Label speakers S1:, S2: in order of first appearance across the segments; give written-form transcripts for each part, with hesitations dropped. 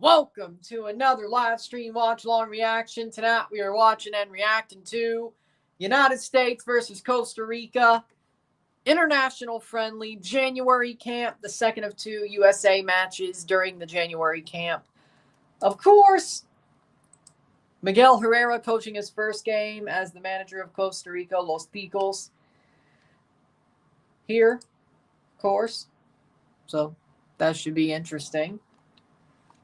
S1: Welcome to another live stream watch-along reaction. Tonight we are watching and reacting to United States versus Costa Rica. International friendly January camp, the second of two USA matches during the January camp. Of course, Miguel Herrera coaching his first game as the manager of Costa Rica, Los Ticos. Here, of course. So that should be interesting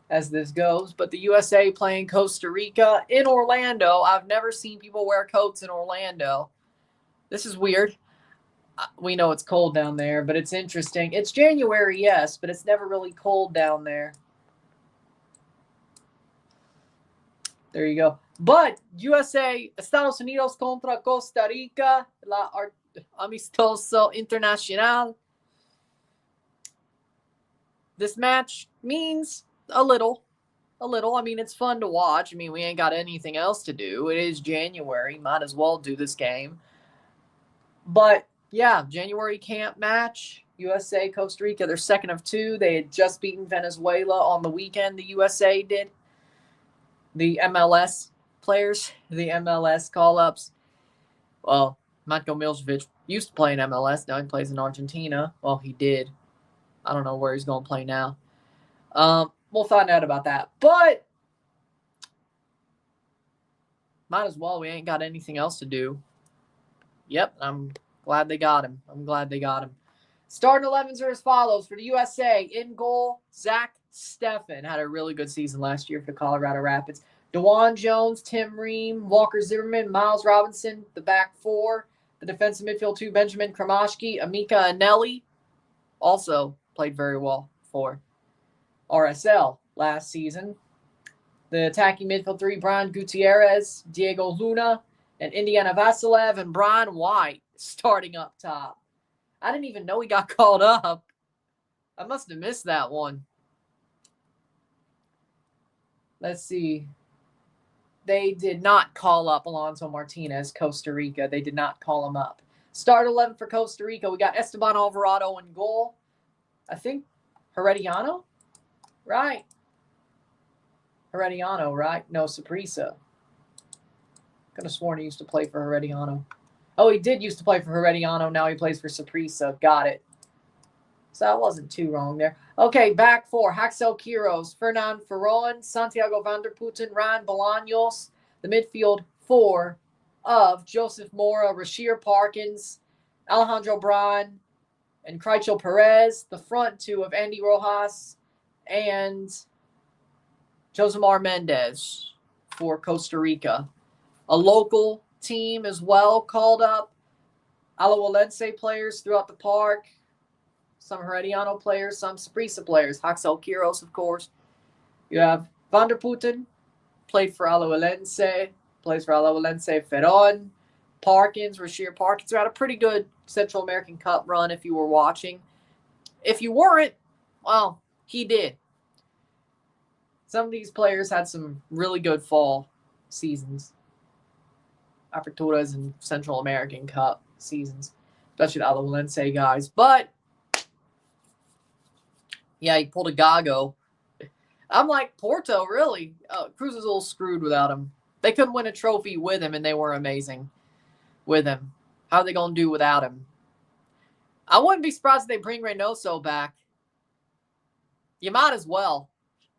S1: as this goes. But the USA playing Costa Rica in Orlando. I've never seen people wear coats in Orlando. This is weird. We know it's cold down there, but it's interesting. It's January, yes, but it's never really cold down there. There you go. But USA, Estados Unidos contra Costa Rica, la Amistoso Internacional. This match means a little. I mean, it's fun to watch. I mean, we ain't got anything else to do. It is January. Might as well do this game. But, yeah, January camp match. USA, Costa Rica, they're second of two. They had just beaten Venezuela on the weekend. The USA did. The MLS players, the MLS call-ups. Well, Matko Miljevic used to play in MLS. Now he plays in Argentina. Well, he did. I don't know where he's going to play now. We'll find out about that. But might as well. We ain't got anything else to do. Yep, I'm glad they got him. Starting 11s are as follows. For the USA, in goal, Zach Steffen had a really good season last year for Colorado Rapids. DeJuan Jones, Tim Ream, Walker Zimmerman, Miles Robinson, the back four. The defensive midfield two, Benjamin Kromashki, Amika Anelli, also played very well for RSL last season. The attacking midfield three, Brian Gutierrez, Diego Luna, and Indiana Vasilev, and Brian White starting up top. I didn't even know he got called up. I must have missed that one. Let's see. They did not call up Alonso Martinez, Costa Rica. They did not call him up. Start 11 for Costa Rica. We got Esteban Alvarado in goal. I think Herediano? Right. Herediano, right? No, Saprissa. Could have sworn he used to play for Herediano. Oh, he did used to play for Herediano. Now he plays for Saprissa. Got it. So I wasn't too wrong there. Okay, back four. Haxel Quiros, Fernand Ferron, Santiago van der Putten, Ryan Bolaños. The midfield four of Joseph Mora, Rashir Parkins, Alejandro Bryan, and Crycho Perez. The front two of Andy Rojas and Josemar Mendez for Costa Rica. A local team as well called up. Alajuelense players throughout the park. Some Herediano players, some Saprissa players. Haxel Quiros, of course. You have Van der Putten, played for Alajuelense, plays for Alajuelense Ferron. Parkins, Rashir Parkins, who had a pretty good Central American Cup run if you were watching. If you weren't, well, he did. Some of these players had some really good fall seasons. Aperturas and Central American Cup seasons. Especially the Alajuelense guys. But yeah, he pulled a Gago. I'm like, Porto, really? Cruz is a little screwed without him. They couldn't win a trophy with him, and they were amazing with him. How are they going to do without him? I wouldn't be surprised if they bring Reynoso back. You might as well.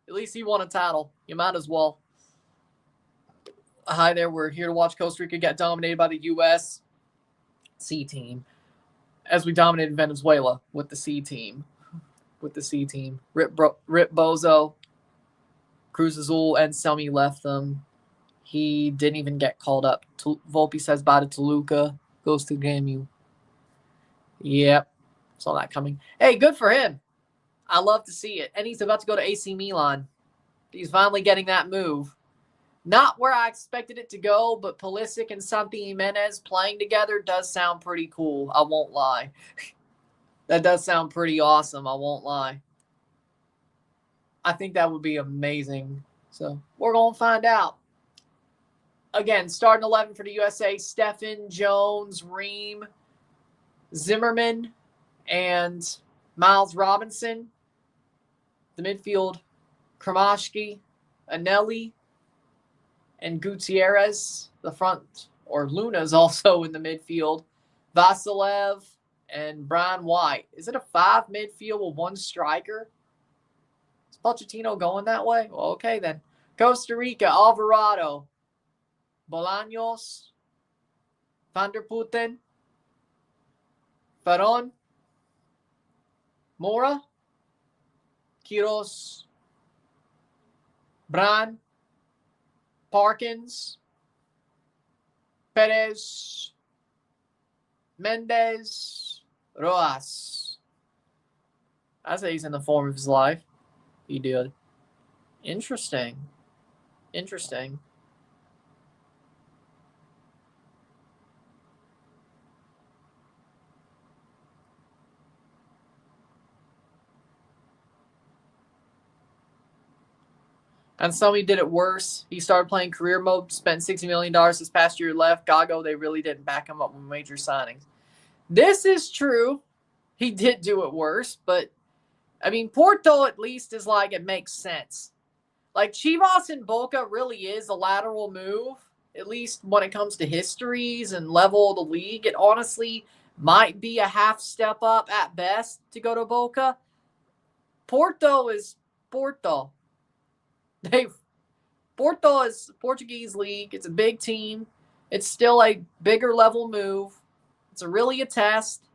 S1: At least he won a title. You might as well. Hi there. We're here to watch Costa Rica get dominated by the U.S. C team. As we dominated Venezuela with the C team. Rip Bozo, Cruz Azul, and Selmy left them. He didn't even get called up. Volpe says bye to Toluca. Goes to Gamu. Yep. Saw that coming. Hey, good for him. I love to see it. And he's about to go to AC Milan. He's finally getting that move. Not where I expected it to go, but Pulisic and Santi Jimenez playing together does sound pretty cool. I won't lie. That does sound pretty awesome. I won't lie. I think that would be amazing. So we're going to find out. Again, starting 11 for the USA, Steffen, Jones, Ream, Zimmerman, and Miles Robinson. The midfield, Kramashki, Anelli, and Gutierrez, the front, or Luna's also in the midfield. Vasilev and Brian White. Is it a 5 midfield with 1 striker? Is Pochettino going that way? Well, okay then. Costa Rica, Alvarado, Bolaños, Van der Putten, Ferron, Mora, Quiros, Bran, Parkins, Perez, Mendez, Roas. I say he's in the form of his life. He did. Interesting. Interesting. And somebody did it worse. He started playing career mode, spent $60 million this past year left. Gago, they really didn't back him up with major signings. This is true. He did do it worse, but I mean, Porto at least is like, it makes sense. Like, Chivas and Boca really is a lateral move, at least when it comes to histories and level of the league. It honestly might be a half step up at best to go to Boca. Porto is Porto. Porto is Portuguese league. It's a big team. It's still a bigger level move. It's really a test.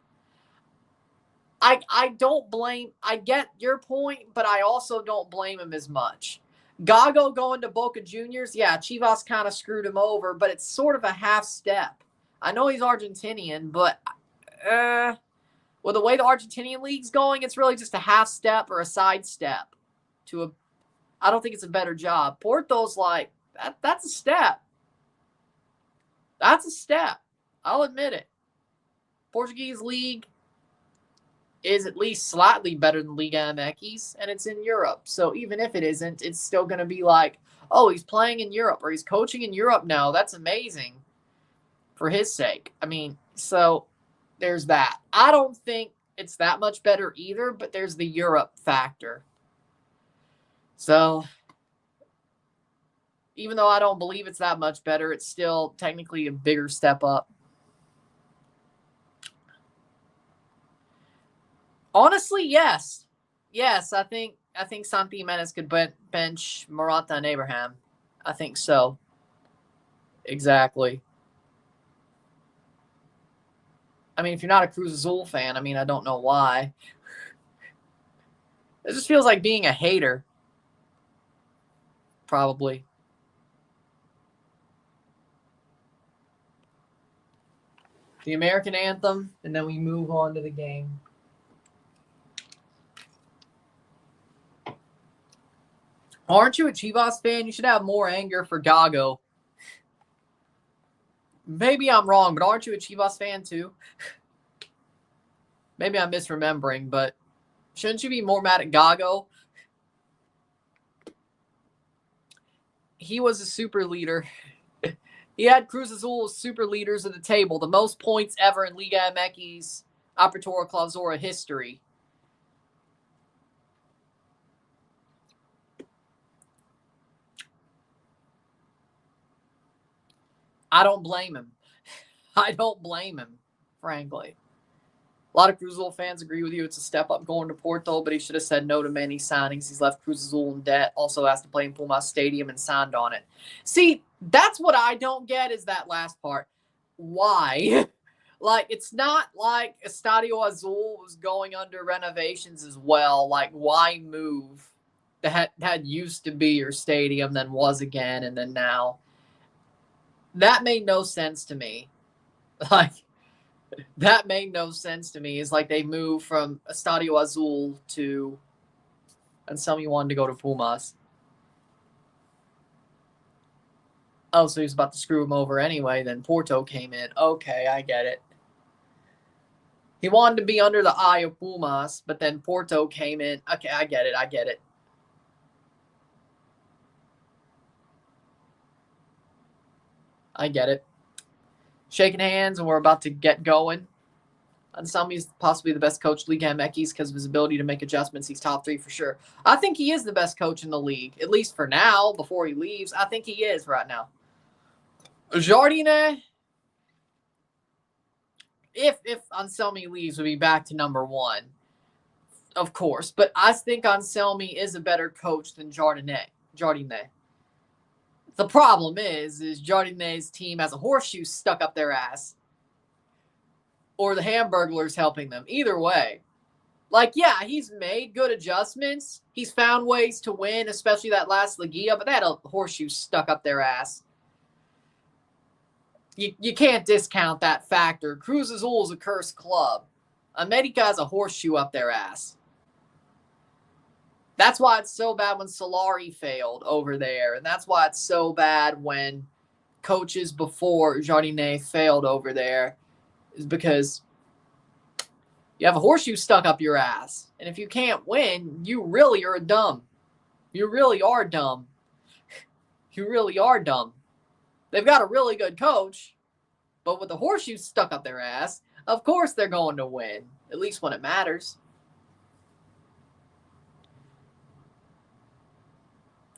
S1: I don't blame. I get your point, but I also don't blame him as much. Gago going to Boca Juniors, yeah, Chivas kind of screwed him over, but it's sort of a half step. I know he's Argentinian, but with the way the Argentinian league's going, it's really just a half step or a side step to a. I don't think it's a better job. Porto's like, that's a step. That's a step. I'll admit it. Portuguese league is at least slightly better than Liga MX, and it's in Europe. So even if it isn't, it's still going to be like, oh, he's playing in Europe or he's coaching in Europe now. That's amazing for his sake. I mean, so there's that. I don't think it's that much better either, but there's the Europe factor. So even though I don't believe it's that much better, it's still technically a bigger step up. Honestly, yes. Yes, I think Santi Jimenez could bench Morata and Abraham. I think so. Exactly. I mean, if you're not a Cruz Azul fan, I mean, I don't know why. It just feels like being a hater. Probably. The American anthem, and then we move on to the game. Aren't you a Chivas fan? You should have more anger for Gago. Maybe I'm wrong, but aren't you a Chivas fan too? Maybe I'm misremembering, but shouldn't you be more mad at Gago? He was a super leader. He had Cruz Azul's super leaders at the table, the most points ever in Liga MX Apertura Clausura history. I don't blame him. I don't blame him, frankly. A lot of Cruz Azul fans agree with you. It's a step up going to Porto, but he should have said no to many signings. He's left Cruz Azul in debt, also has to play in Pumas Stadium and signed on it. See, that's what I don't get is that last part. Why? Like, it's not like Estadio Azul was going under renovations as well. Like, why move? That used to be your stadium, then was again, and then now. That made no sense to me. Like, that made no sense to me. It's like they moved from Estadio Azul to, and somebody wanted to go to Pumas. Oh, so he was about to screw him over anyway. Then Porto came in. Okay, I get it. He wanted to be under the eye of Pumas, but then Porto came in. Okay, I get it. I get it. I get it. Shaking hands, and we're about to get going. Anselmi's possibly the best coach Liga MX because of his ability to make adjustments. He's top 3 for sure. I think he is the best coach in the league, at least for now, before he leaves. I think he is right now. Jardine, if Anselmi leaves, will be back to number 1, of course. But I think Anselmi is a better coach than Jardine. The problem is Jardine's team has a horseshoe stuck up their ass, or the Hamburglers helping them. Either way. Like, yeah, he's made good adjustments. He's found ways to win, especially that last Ligia, but they had a horseshoe stuck up their ass. You can't discount that factor. Cruz Azul is a cursed club. America has a horseshoe up their ass. That's why it's so bad when Solari failed over there, and that's why it's so bad when coaches before Jardine failed over there, is because you have a horseshoe stuck up your ass. And if you can't win, you really are dumb. You really are dumb. You really are dumb. They've got a really good coach, but with the horseshoe stuck up their ass, of course they're going to win, at least when it matters.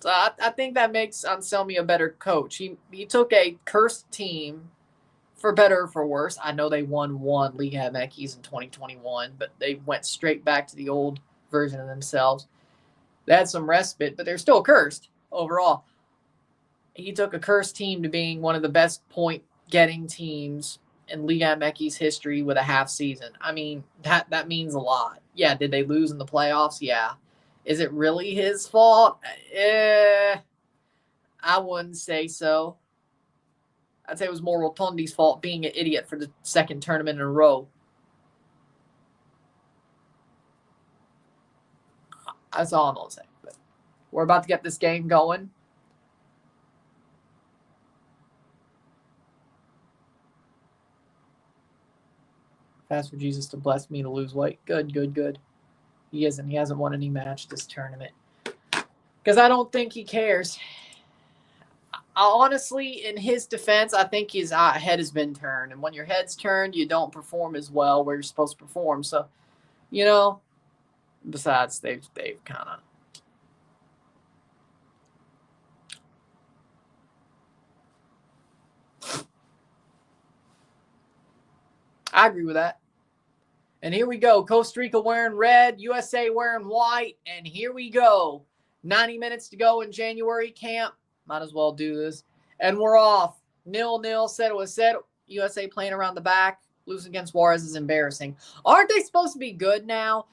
S1: So I think that makes Anselmi a better coach. He took a cursed team, for better or for worse. I know they won one Liga MX in 2021, but they went straight back to the old version of themselves. They had some respite, but they're still cursed overall. He took a cursed team to being one of the best point-getting teams in Liga MX history with a half season. I mean, that means a lot. Yeah, did they lose in the playoffs? Yeah. Is it really his fault? I wouldn't say so. I'd say it was more Rotondi's fault being an idiot for the second tournament in a row. That's all I'm going to say. But we're about to get this game going. Fast for Jesus to bless me to lose weight. Good, good, good. He isn't. He hasn't won any match this tournament. Because I don't think he cares. Honestly, in his defense, I think his head has been turned. And when your head's turned, you don't perform as well where you're supposed to perform. So, besides, they've kind of... I agree with that. And here we go. Costa Rica wearing red, USA wearing white, and here we go. 90 minutes to go in January camp. Might as well do this. And we're off. 0-0, 0-0. USA playing around the back. Losing against Juarez is embarrassing. Aren't they supposed to be good now?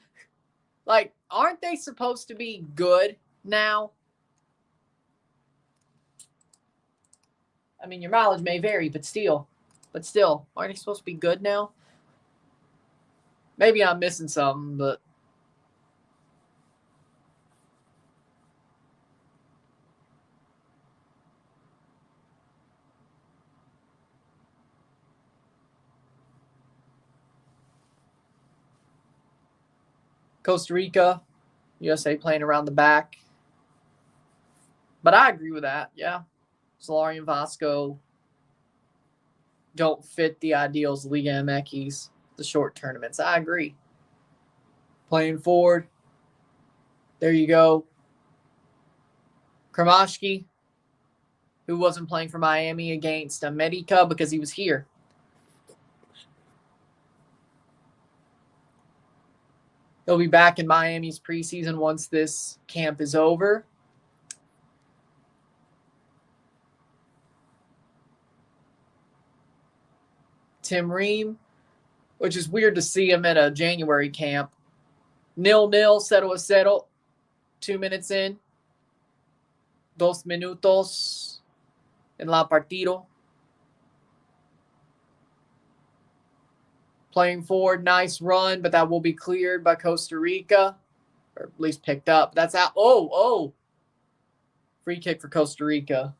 S1: Like, aren't they supposed to be good now? I mean, your mileage may vary, but still, aren't they supposed to be good now? Maybe I'm missing something, but... Costa Rica, USA playing around the back. But I agree with that, yeah. Solari and Vasco don't fit the ideals of Liga MX, the short tournaments. I agree. Playing forward. There you go. Kramashki, who wasn't playing for Miami against America because he was here. He'll be back in Miami's preseason once this camp is over. Tim Ream, which is weird to see him at a January camp. 0-0, 0-0. 2 minutes in. 2 minutos en la partido. Playing forward, nice run, but that will be cleared by Costa Rica. Or at least picked up. That's out. Oh. Free kick for Costa Rica.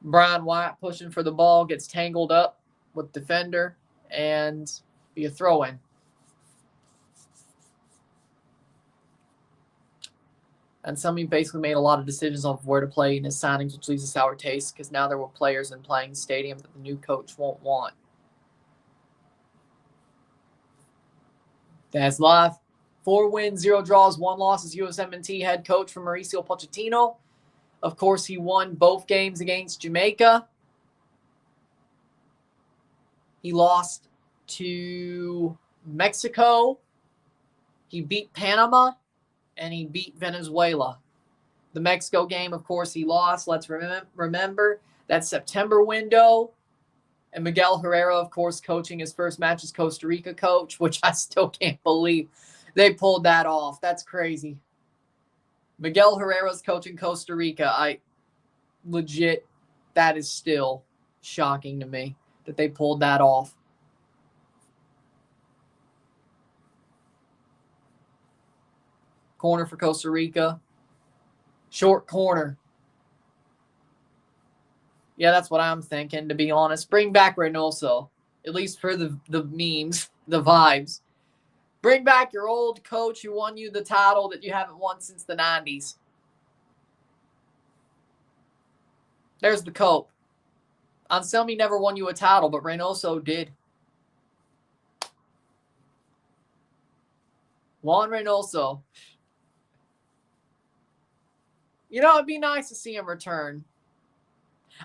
S1: Brian White pushing for the ball, gets tangled up with defender, and be a throw-in. And somebody basically made a lot of decisions on where to play in his signings, which leaves a sour taste because now there were players in playing stadium that the new coach won't want. That's live. 4 wins, 0 draws, 1 loss as USMNT head coach for Mauricio Pochettino. Of course, he won both games against Jamaica. He lost to Mexico. He beat Panama, and he beat Venezuela. The Mexico game, of course, he lost. Let's remember that September window. And Miguel Herrera, of course, coaching his first match as Costa Rica coach, which I still can't believe they pulled that off. That's crazy. Miguel Herrera's coaching Costa Rica. That is still shocking to me that they pulled that off. Corner for Costa Rica. Short corner. Yeah, that's what I'm thinking, to be honest. Bring back Reynoso, at least for the memes, the vibes. Bring back your old coach who won you the title that you haven't won since the 90s. There's the cope. Anselmi never won you a title, but Reynoso did. Juan Reynoso. You know, it'd be nice to see him return.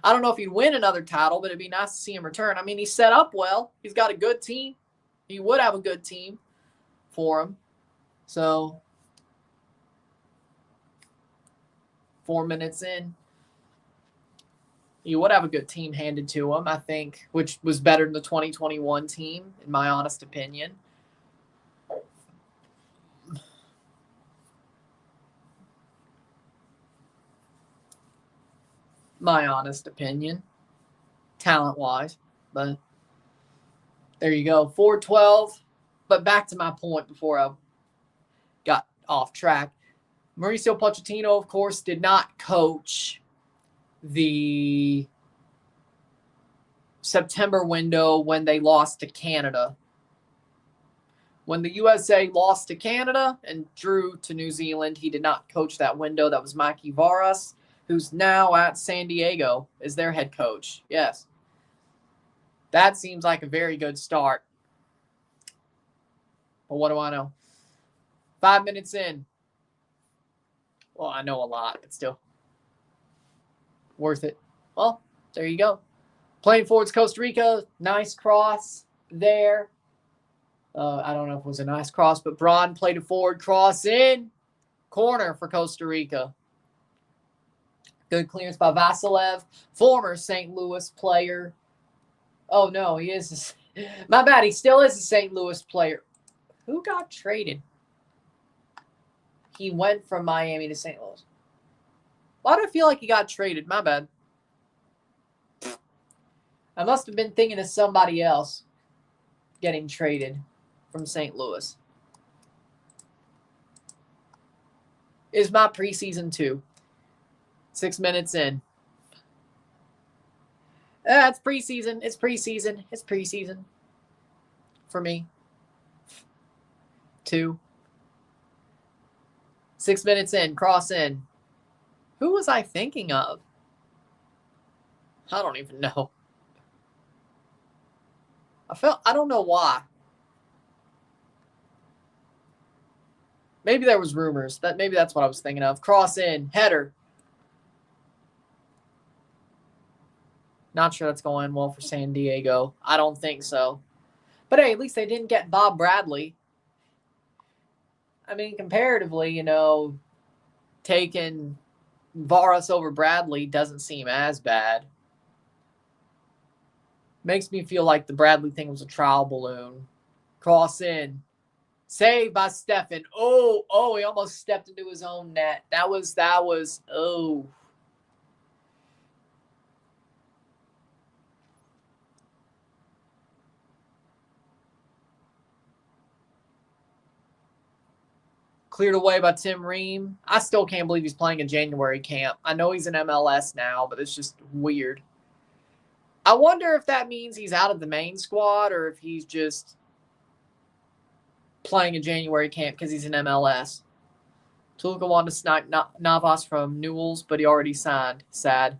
S1: I don't know if he'd win another title, but it'd be nice to see him return. I mean, he's set up well. He's got a good team. He would have a good team for him. So, 4 minutes in, he would have a good team handed to him, I think, which was better than the 2021 team, in my honest opinion. My honest opinion, talent-wise. But there you go, 4-12. But back to my point before I got off track. Mauricio Pochettino, of course, did not coach the September window when they lost to Canada. When the USA lost to Canada and drew to New Zealand, he did not coach that window. That was Mikey Varas, who's now at San Diego as their head coach. Yes. That seems like a very good start. But what do I know? 5 minutes in. Well, I know a lot, but still. Worth it. Well, there you go. Playing forwards Costa Rica. Nice cross there. I don't know if it was a nice cross, but Braun played a forward cross in. Corner for Costa Rica. Good clearance by Vasilev. Former St. Louis player. Oh, no, he is. My bad. He still is a St. Louis player. Who got traded? He went from Miami to St. Louis. Why do I feel like he got traded? My bad. I must have been thinking of somebody else getting traded from St. Louis. Is my preseason 2. 6 minutes in. It's preseason. It's preseason. It's preseason. For me. 2. 6 minutes in. Cross in. Who was I thinking of? I don't even know. I don't know why. Maybe there was rumors. Maybe that's what I was thinking of. Cross in. Header. Not sure that's going well for San Diego. I don't think so. But hey, at least they didn't get Bob Bradley. I mean, comparatively, taking Varas over Bradley doesn't seem as bad. Makes me feel like the Bradley thing was a trial balloon. Cross in. Saved by Stefan. Oh, he almost stepped into his own net. That was, oh. Cleared away by Tim Ream. I still can't believe he's playing a January camp. I know he's in MLS now, but it's just weird. I wonder if that means he's out of the main squad or if he's just playing a January camp because he's in MLS. Toluca wanted to snipe Navas from Newell's, but he already signed. Sad.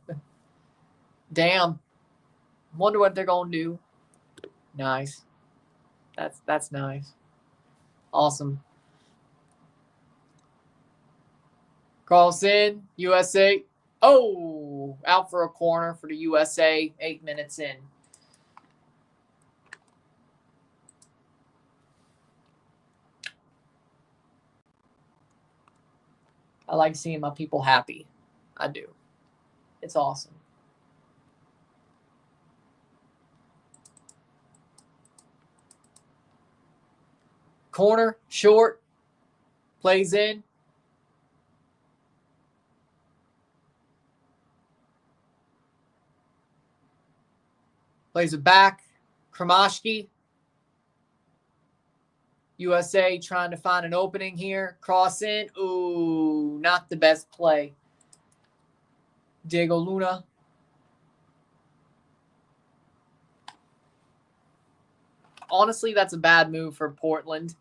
S1: Damn. Wonder what they're going to do. Nice. That's nice. Awesome. Cross in, USA. Oh, out for a corner for the USA, 8 minutes in. I like seeing my people happy. I do. It's awesome. Corner, short, plays in. Plays it back. Kramashki. USA trying to find an opening here. Cross in. Ooh, not the best play. Diego Luna. Honestly, that's a bad move for Portland.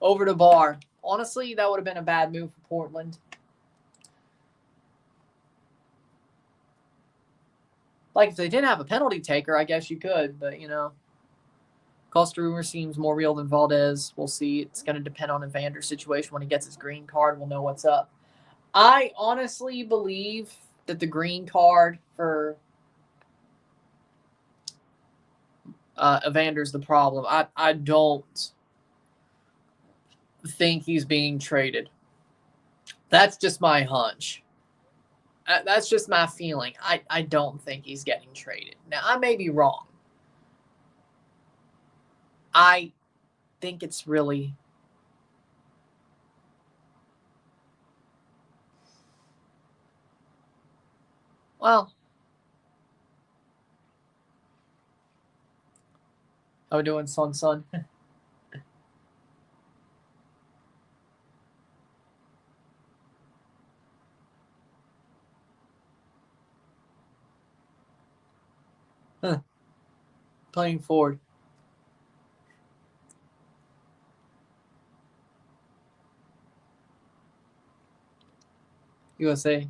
S1: Over the bar. Honestly, that would have been a bad move for Portland. Like, if they didn't have a penalty taker, I guess you could. But, you know, Costa Rica seems more real than Valdez. We'll see. It's going to depend on Evander's situation. When he gets his green card, we'll know what's up. I honestly believe that the green card for Evander's the problem. I don't think he's being traded. That's just my hunch. That's just my feeling. I don't think he's getting traded. Now, I may be wrong. I think it's really... Well, how we doing, son? Huh. Playing forward. USA.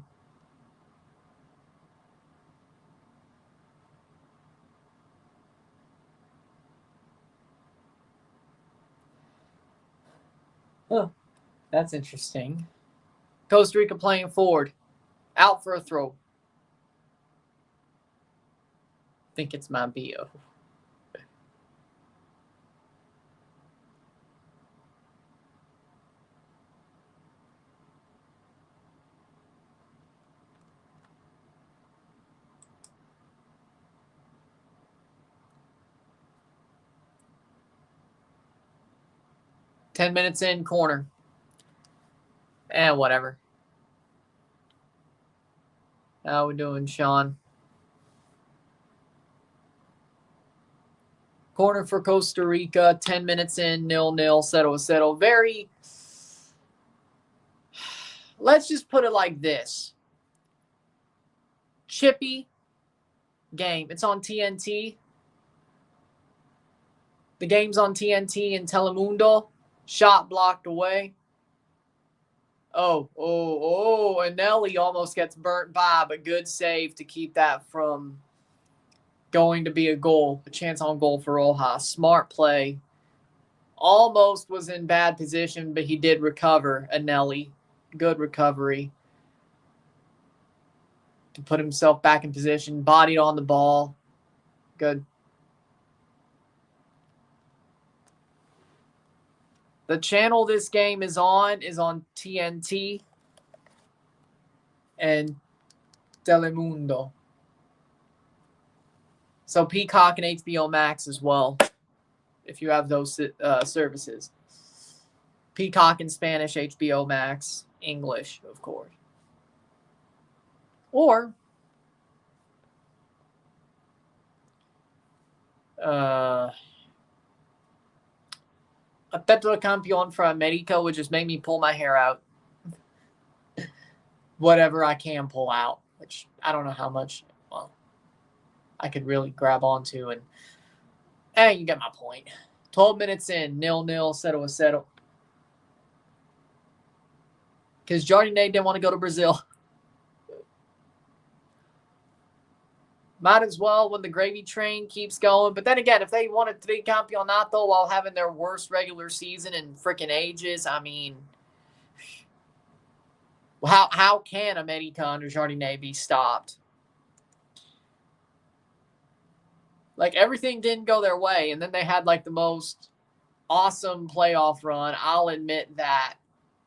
S1: Huh. That's interesting. Costa Rica playing forward. Out for a throw. Think it's my BO. Ten minutes in, corner. Whatever. How we doing, Sean? Corner for Costa Rica. 10 minutes in, 0-0. Settle. Very... Let's just put it like this. Chippy game. It's on TNT. The game's on TNT in Telemundo. Shot blocked away. And Nelly almost gets burnt by, but good save to keep that from going to be a goal. A chance on goal for Rojas. Smart play. Almost was in bad position, but he did recover. Anelli. Good recovery. To put himself back in position. Bodied on the ball. Good. The channel this game is on TNT and Telemundo. So Peacock and HBO Max as well, if you have those services. Peacock in Spanish, HBO Max, English, of course. Or a Petrocampeon for America would just make me pull my hair out. Whatever I can pull out, which I don't know how much, well, I could really grab onto. And you get my point. 12 minutes in, 0-0, settle. Because Jardine didn't want to go to Brazil. Might as well when the gravy train keeps going. But then again, if they wanted Tricampeonato while having their worst regular season in freaking ages, I mean, how can America under Jardine be stopped? Like, everything didn't go their way, and then they had, like, the most awesome playoff run. I'll admit that.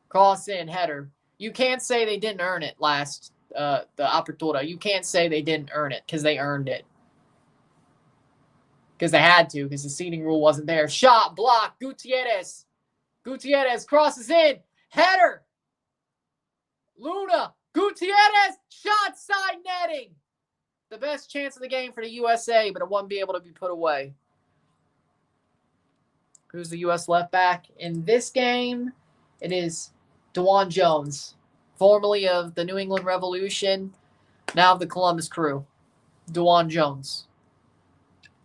S1: Cross-in header. You can't say they didn't earn it last, the Apertura. You can't say they didn't earn it, because they earned it. Because they had to, because the seating rule wasn't there. Shot, block, Gutierrez. Gutierrez crosses in. Header. Luna. Gutierrez. Shot, side netting. The best chance of the game for the USA, but it won't be able to be put away. Who's the U.S. left back? In this game, it is DeJuan Jones, formerly of the New England Revolution, now of the Columbus Crew. DeJuan Jones.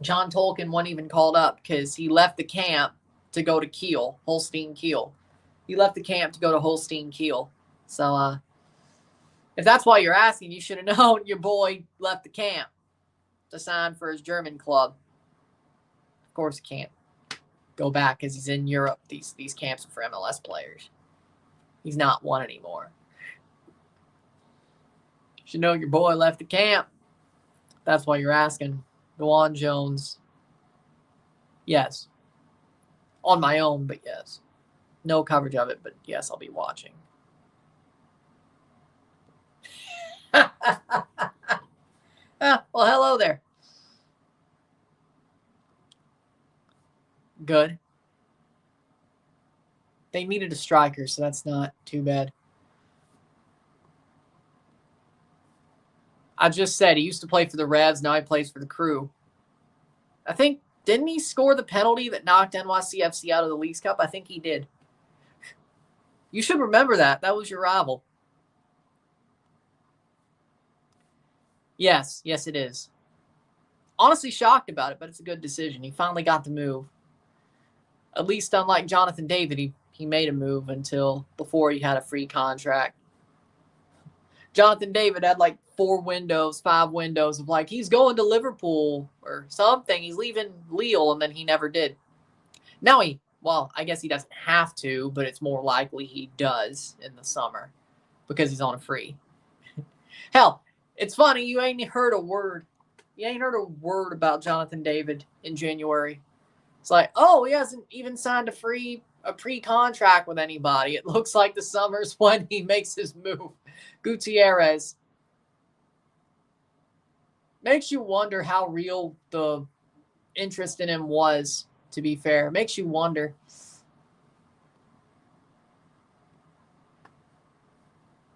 S1: John Tolkien wasn't even called up because he left the camp to go to Kiel, Holstein Kiel. He left the camp to go to Holstein Kiel. So, if that's why you're asking, you should have known your boy left the camp to sign for his German club. Of course, he can't go back because he's in Europe. These camps are for MLS players. He's not one anymore. You should know your boy left the camp. That's why you're asking. DeJuan Jones. Yes. On my own, but yes. No coverage of it, but yes, I'll be watching. Well, hello there. Good. They needed a striker, so that's not too bad. I just said he used to play for the Revs. Now he plays for the Crew. I think, didn't he score the penalty that knocked NYCFC out of the Leagues Cup? I think he did. You should remember that. That was your rival. Yes, it is. Honestly shocked about it, but it's a good decision. He finally got the move. At least unlike Jonathan David, he made a move until before he had a free contract. Jonathan David had like 5 windows of like, he's going to Liverpool or something. He's leaving Lille, and then he never did. Now I guess he doesn't have to, but it's more likely he does in the summer because he's on a free. Hell, it's funny, you ain't heard a word. You ain't heard a word about Jonathan David in January. It's like, oh, he hasn't even signed a pre-contract with anybody. It looks like the summer's when he makes his move. Gutierrez. Makes you wonder how real the interest in him was, to be fair. Makes you wonder.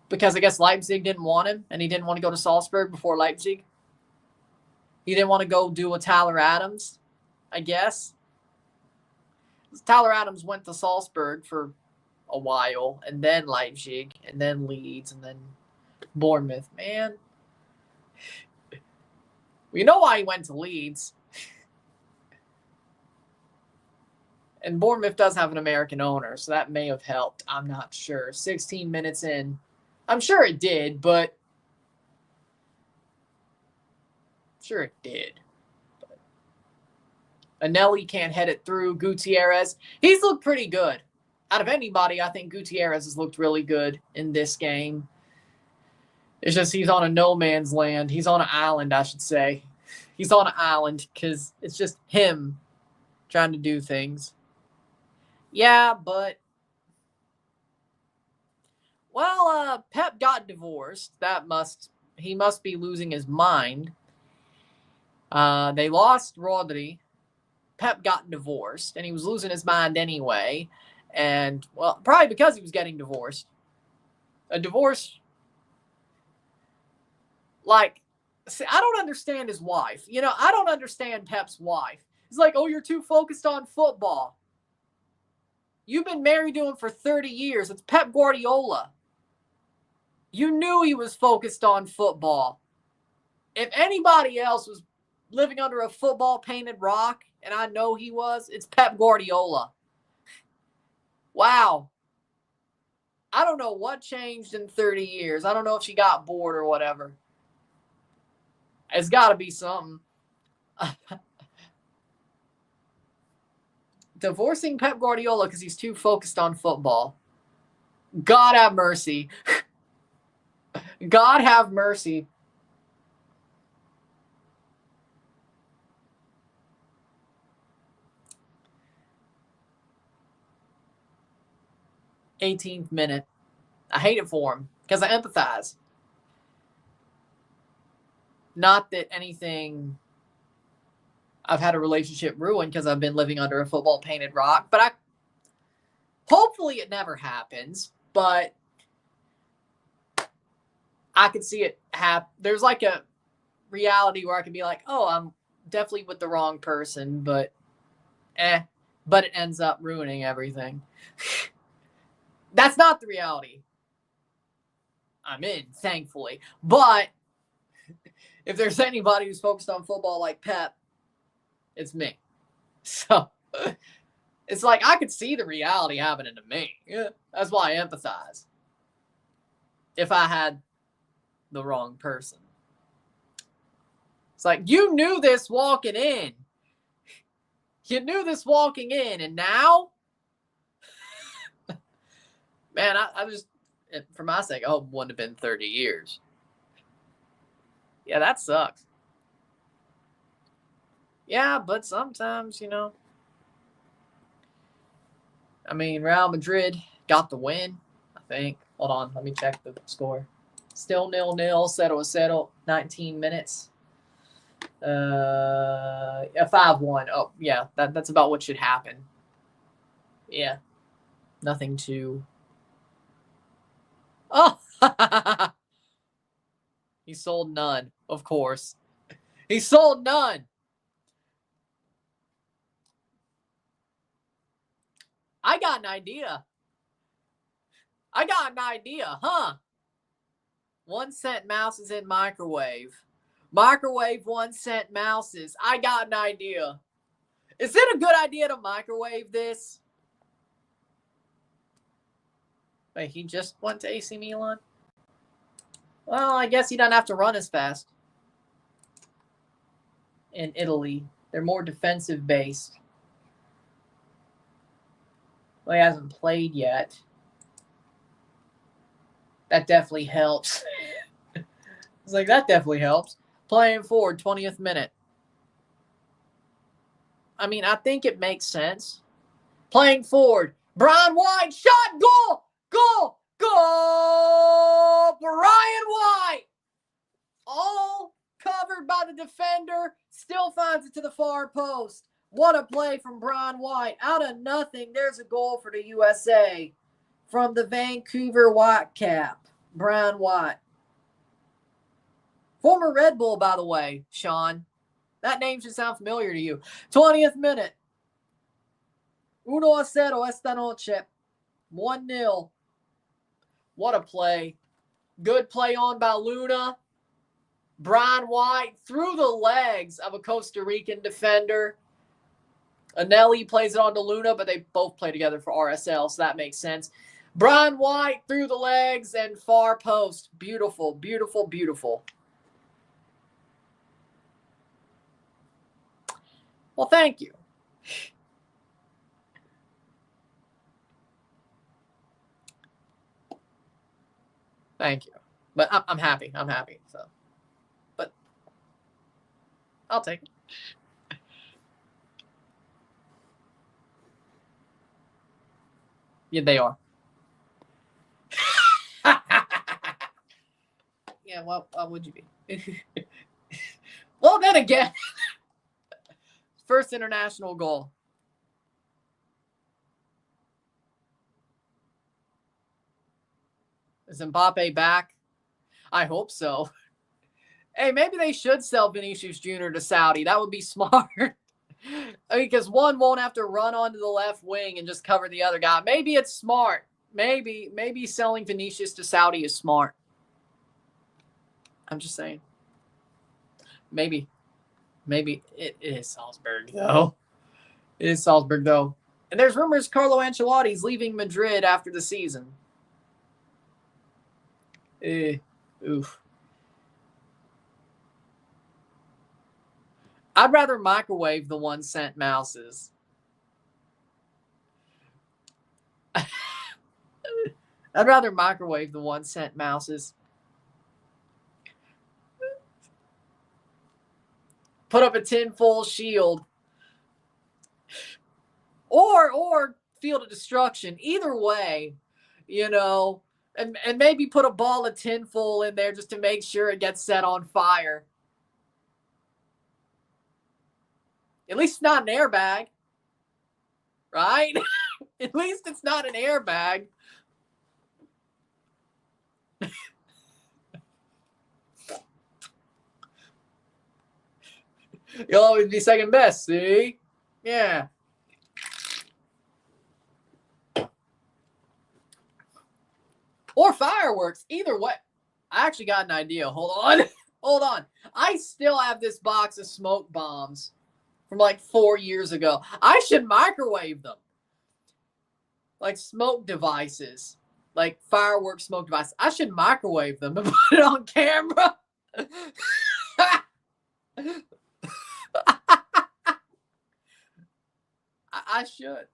S1: Because I guess Leipzig didn't want him, and he didn't want to go to Salzburg before Leipzig. He didn't want to go do a Tyler Adams, I guess. Tyler Adams went to Salzburg for a while, and then Leipzig, and then Leeds, and then Bournemouth. Man, we know why he went to Leeds. And Bournemouth does have an American owner, so that may have helped. I'm not sure. 16 minutes in. I'm sure it did, but... Sure it did. But Anelli can't head it through. Gutierrez. He's looked pretty good. Out of anybody, I think Gutierrez has looked really good in this game. It's just he's on a no man's land. He's on an island, I should say. He's on an island because it's just him trying to do things. Yeah, but... Well, Pep got divorced. He must be losing his mind. They lost Rodri. Pep got divorced, and he was losing his mind anyway. And, well, probably because he was getting divorced. A divorce, like, see, I don't understand his wife. You know, I don't understand Pep's wife. It's like, oh, you're too focused on football. You've been married to him for 30 years. It's Pep Guardiola. You knew he was focused on football. If anybody else was living under a football painted rock, and I know he was, it's Pep Guardiola. Wow. I don't know what changed in 30 years. I don't know if she got bored or whatever. It's got to be something. Divorcing Pep Guardiola because he's too focused on football. God have mercy. God have mercy. '18th minute. I hate it for him because I empathize. Not that anything I've had a relationship ruined because I've been living under a football painted rock, but hopefully it never happens, but I could see it happen. There's like a reality where I could be like, oh, I'm definitely with the wrong person, but it ends up ruining everything. That's not the reality I'm in, thankfully. But if there's anybody who's focused on football like Pep, it's me. So it's like I could see the reality happening to me. Yeah, that's why I empathize. If I had the wrong person. It's like, you knew this walking in. You knew this walking in, and now? Man, I just, for my sake, I hope it wouldn't have been 30 years. Yeah, that sucks. Yeah, but sometimes, you know. I mean, Real Madrid got the win, I think. Hold on, let me check the score. Still 0-0, 0-0, 19 minutes. 5-1. Oh, yeah, that's about what should happen. Yeah, nothing to... Oh! He sold none, of course. He sold none. I got an idea. Huh? 1 cent mouses in microwave. Microwave 1 cent mouses. I got an idea. Is it a good idea to microwave this? Wait, he just went to AC Milan? Well, I guess he doesn't have to run as fast. In Italy, they're more defensive based. Well, he hasn't played yet. That definitely helps. It's like, that definitely helps. Playing forward, 20th minute. I mean, I think it makes sense. Playing forward. Brian White, shot, goal! Goal! Goal! Brian White! All covered by the defender. Still finds it to the far post. What a play from Brian White. Out of nothing, there's a goal for the USA from the Vancouver Whitecap. Brian White. Former Red Bull, by the way, Sean. That name should sound familiar to you. 20th minute. 1-0 esta noche. 1-0. What a play. Good play on by Luna. Brian White through the legs of a Costa Rican defender. Anelli plays it on to Luna, but they both play together for RSL, so that makes sense. Brian White through the legs and far post. Beautiful, beautiful, beautiful. Well, thank you. Thank you. But I'm happy. I'm happy. So, but I'll take it. Yeah, they are. Yeah, well, why would you be? Well, then again, first international goal. Is Mbappe back? I hope so. Hey, maybe they should sell Vinicius Jr. to Saudi. That would be smart. I mean, because one won't have to run onto the left wing and just cover the other guy. Maybe it's smart. Maybe selling Vinicius to Saudi is smart. I'm just saying. Maybe it is Salzburg, though. It is Salzburg, though. And there's rumors Carlo Ancelotti's leaving Madrid after the season. Oof. I'd rather microwave the 1 cent mouses. I'd rather microwave the 1 cent mouses. Put up a tinfoil shield. Or Field of Destruction. Either way, you know, and maybe put a ball of tinfoil in there just to make sure it gets set on fire. At least it's not an airbag, right? At least it's not an airbag. You'll always be second best, see? Yeah. Or fireworks. Either way. I actually got an idea. Hold on. Hold on. I still have this box of smoke bombs from like 4 years ago. I should microwave them. Like smoke devices. Like fireworks smoke devices. I should microwave them and put it on camera. I should.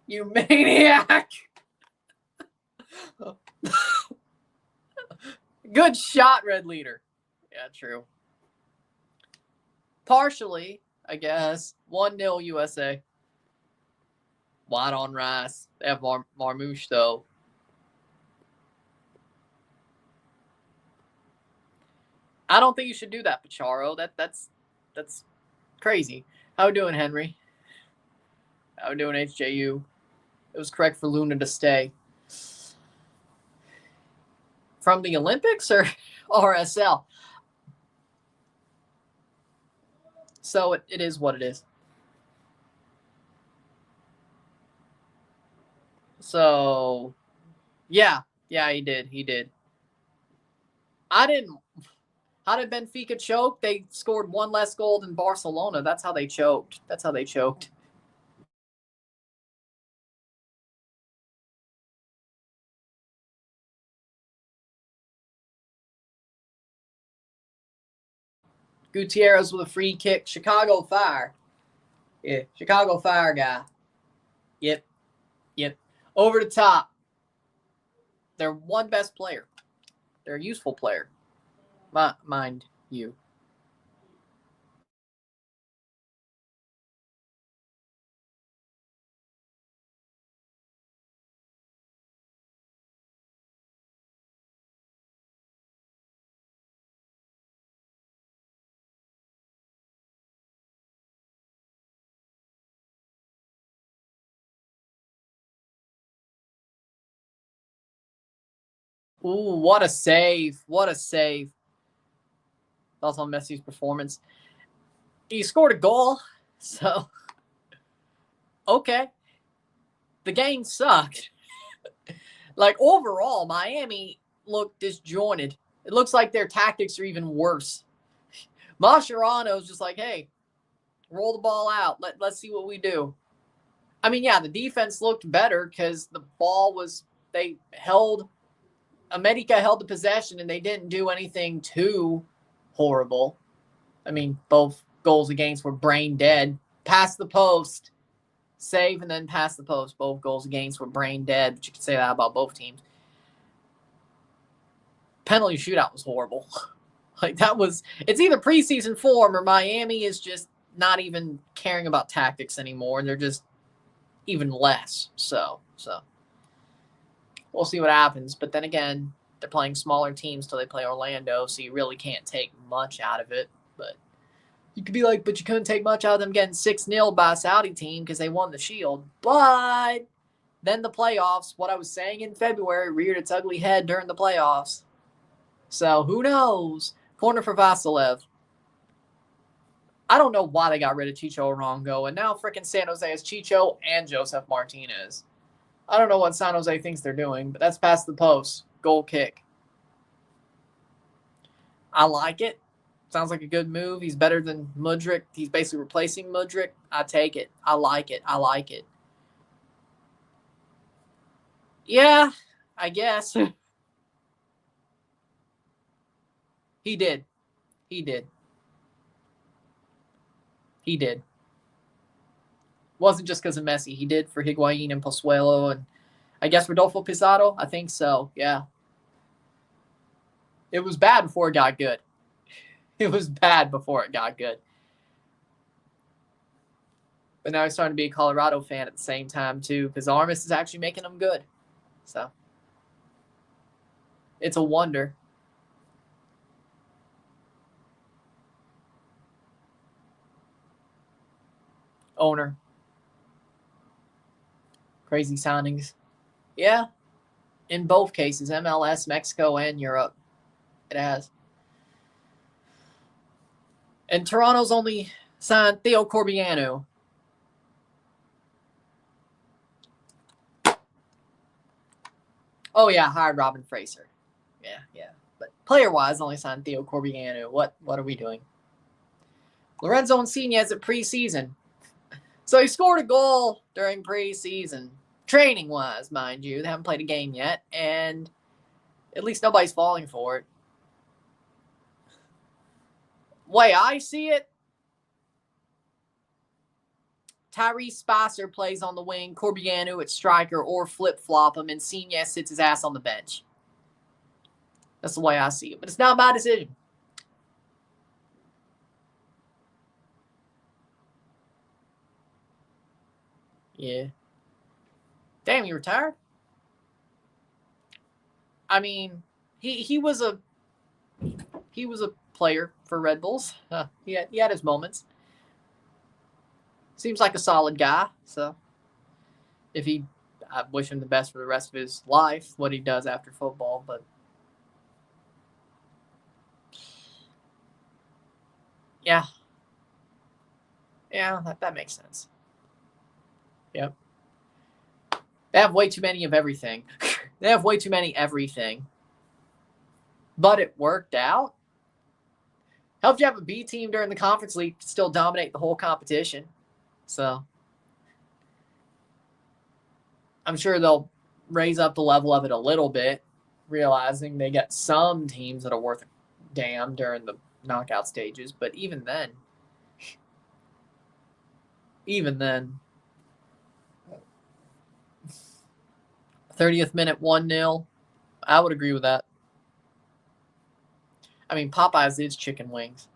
S1: You maniac. Good shot, Red Leader. Yeah, true. Partially, I guess. 1-0 USA. White on rice. They have Marmouche, though. I don't think you should do that, Pacharo. That's crazy. How we doing, Henry? How we doing, HJU? It was correct for Luna to stay. From the Olympics or RSL? So it is what it is. So, yeah, he did. How did Benfica choke? They scored 1 less goal than Barcelona. That's how they choked. Gutierrez with a free kick. Chicago Fire. Yeah, Chicago Fire guy. Yep. Over the top. They're one best player. They're a useful player. Mind you. Ooh, what a save. Thoughts on Messi's performance. He scored a goal, so okay. The game sucked. Like, overall, Miami looked disjointed. It looks like their tactics are even worse. Mascherano's just like, hey, roll the ball out. Let's see what we do. I mean, yeah, the defense looked better because the ball was, America held the possession and they didn't do anything too horrible. I mean, both goals against were brain dead. Pass the post, save, and then pass the post. Both goals against were brain dead, but you can say that about both teams. Penalty shootout was horrible. Like, it's either preseason form or Miami is just not even caring about tactics anymore, and they're just even less. So we'll see what happens. But then again, they're playing smaller teams till they play Orlando, so you really can't take much out of it. But you could be like, but you couldn't take much out of them getting 6-0 by a Saudi team because they won the Shield. But then the playoffs, what I was saying in February, reared its ugly head during the playoffs. So who knows? Corner for Vasilev. I don't know why they got rid of Chicho Arango, and now freaking San Jose has Chicho and Joseph Martinez. I don't know what San Jose thinks they're doing, but that's past the post. Goal kick. I like it. Sounds like a good move. He's better than Mudryk. He's basically replacing Mudryk. I take it. I like it. Yeah, I guess. He did. He did. He did. Wasn't just because of Messi. He did for Higuain and Pozuelo and I guess Rodolfo Pizarro. I think so. Yeah. It was bad before it got good. It was bad before it got good. But now he's starting to be a Colorado fan at the same time, too, because Armas is actually making him good. So it's a wonder. Owner. Crazy signings. Yeah. In both cases, MLS, Mexico, and Europe. It has. And Toronto's only signed Theo Corbiano. Oh, yeah, hired Robin Fraser. Yeah. But player-wise, only signed Theo Corbiano. What are we doing? Lorenzo Insigne's at preseason. So he scored a goal during preseason. Training-wise, mind you. They haven't played a game yet. And at least nobody's falling for it. Way I see it, Tyrese Spicer plays on the wing, Corbiano at striker, or flip-flop him, and Insigne sits his ass on the bench. That's the way I see it. But it's not my decision. Yeah. Damn, you retired? I mean, he was a player for Red Bulls. He had his moments. Seems like a solid guy. So I wish him the best for the rest of his life. What he does after football, but yeah, that makes sense. Yep. They have way too many of everything. They have way too many everything. But it worked out. Helped you have a B team during the conference league still dominate the whole competition. So I'm sure they'll raise up the level of it a little bit, realizing they get some teams that are worth a damn during the knockout stages. But even then, 30th minute 1-0, I would agree with that. I mean, Popeyes is chicken wings.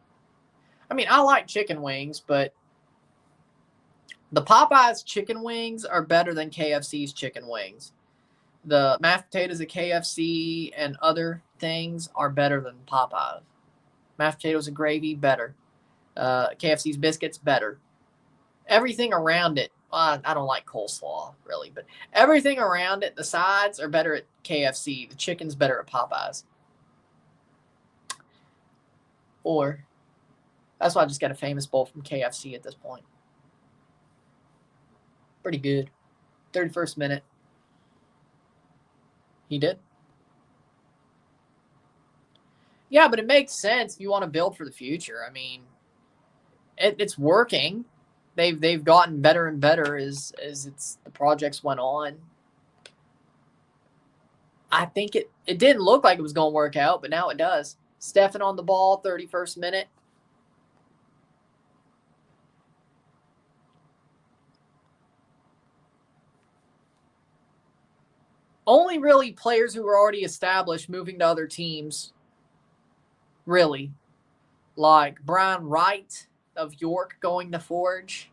S1: I mean, I like chicken wings, but the Popeyes chicken wings are better than KFC's chicken wings. The mashed potatoes at KFC and other things are better than Popeyes. Mashed potatoes and gravy, better. KFC's biscuits, better. Everything around it, I don't like coleslaw, really, but everything around it, the sides are better at KFC. The chicken's better at Popeyes. Or, that's why I just got a famous bowl from KFC at this point. Pretty good. 31st minute. He did. Yeah, but it makes sense if you want to build for the future. I mean, it's working. They've gotten better and better as the projects went on. I think it didn't look like it was going to work out, but now it does. Stefan on the ball, 31st minute. Only really players who were already established moving to other teams, really. Like Brian Wright of York going to Forge.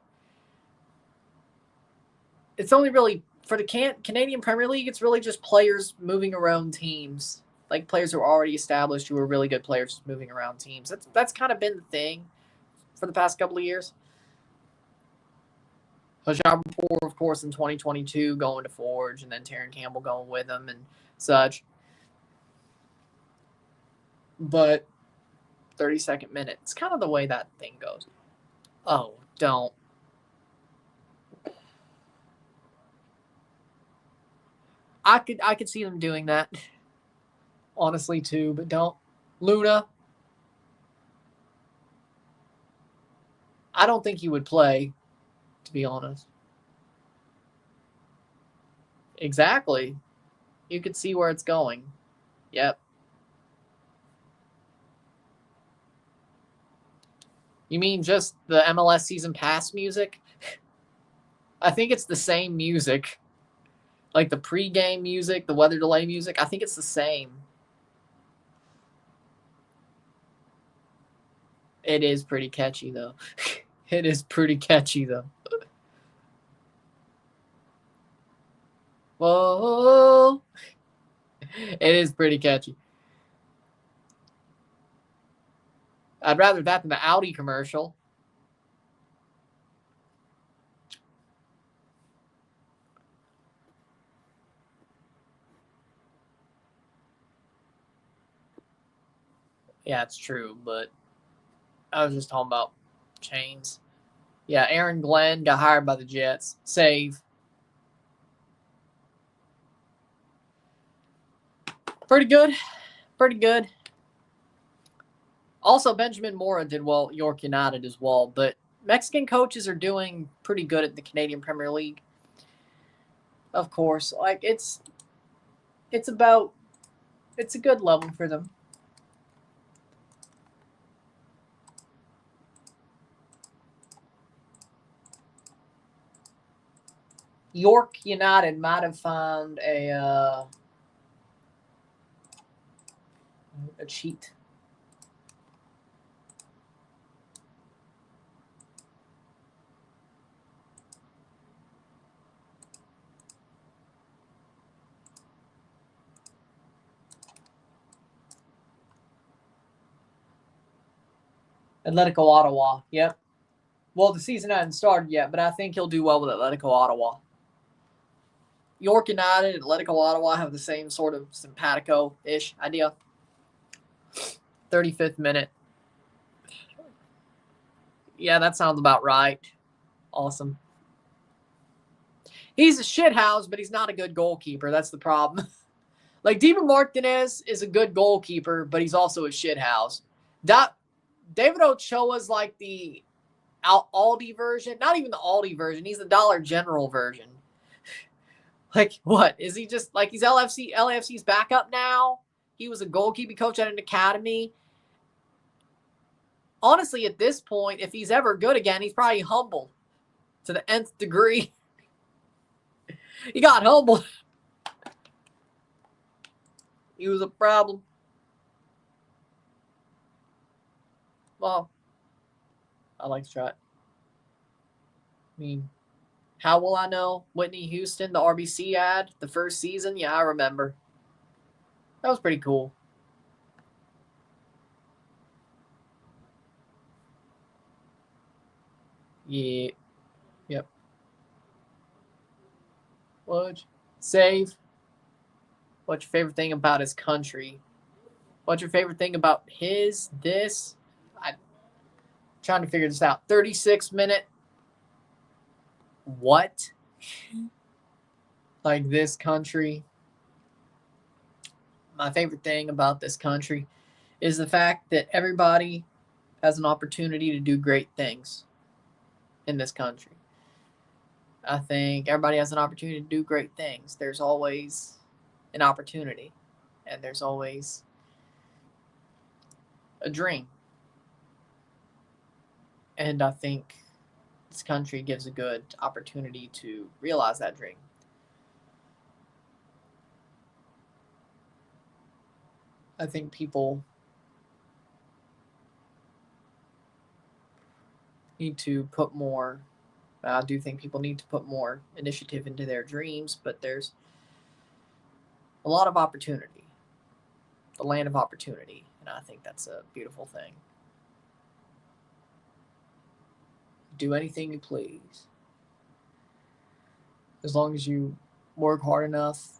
S1: It's only really, for the Canadian Premier League, it's really just players moving around teams. Like players who are already established who are really good players moving around teams. That's kind of been the thing for the past couple of years. Jabour, of course, in 2022 going to Forge, and then Terran Campbell going with him and such. But 32nd minute, it's kind of the way that thing goes. Oh, don't. I could see them doing that, honestly, too, but don't. Luna, I don't think he would play, to be honest. Exactly. You could see where it's going. Yep. You mean just the MLS season pass music? I think it's the same music. Like the pregame music, the weather delay music. I think it's the same. It is pretty catchy, though. It is pretty catchy, though. Whoa. It is pretty catchy. I'd rather that than the Audi commercial. Yeah, it's true, but I was just talking about chains. Yeah, Aaron Glenn got hired by the Jets. Save. Pretty good. Pretty good. Also, Benjamin Mora did well at York United as well, but Mexican coaches are doing pretty good at the Canadian Premier League. Of course, like it's a good level for them. York United might have found a cheat. Atletico Ottawa. Yep. Well, the season hasn't started yet, but I think he'll do well with Atletico Ottawa. York United and Atletico Ottawa have the same sort of simpatico-ish idea. 35th minute. Yeah, that sounds about right. Awesome. He's a shithouse, but he's not a good goalkeeper. That's the problem. Like, Dibu Martinez is a good goalkeeper, but he's also a shithouse. David Ochoa's like the Aldi version. Not even the Aldi version. He's the Dollar General version. Like, what? Is he just, like, he's LAFC's backup now? He was a goalkeeping coach at an academy. Honestly, at this point, if he's ever good again, he's probably humble to the nth degree. He got humbled. He was a problem. Well, I like to try it. I mean, how will I know? Whitney Houston, the RBC ad, the first season? Yeah, I remember. That was pretty cool. Yeah. Yep. What? Save. What's your favorite thing about his country? What's your favorite thing about this? I'm trying to figure this out. 36-minute. What? Like this country. My favorite thing about this country is the fact that everybody has an opportunity to do great things in this country. I think everybody has an opportunity to do great things. There's always an opportunity, and there's always a dream. And I think this country gives a good opportunity to realize that dream. I think people need to put more. I do think people need to put more initiative into their dreams, but there's a lot of opportunity, the land of opportunity, and I think that's a beautiful thing. Do anything you please. As long as you work hard enough,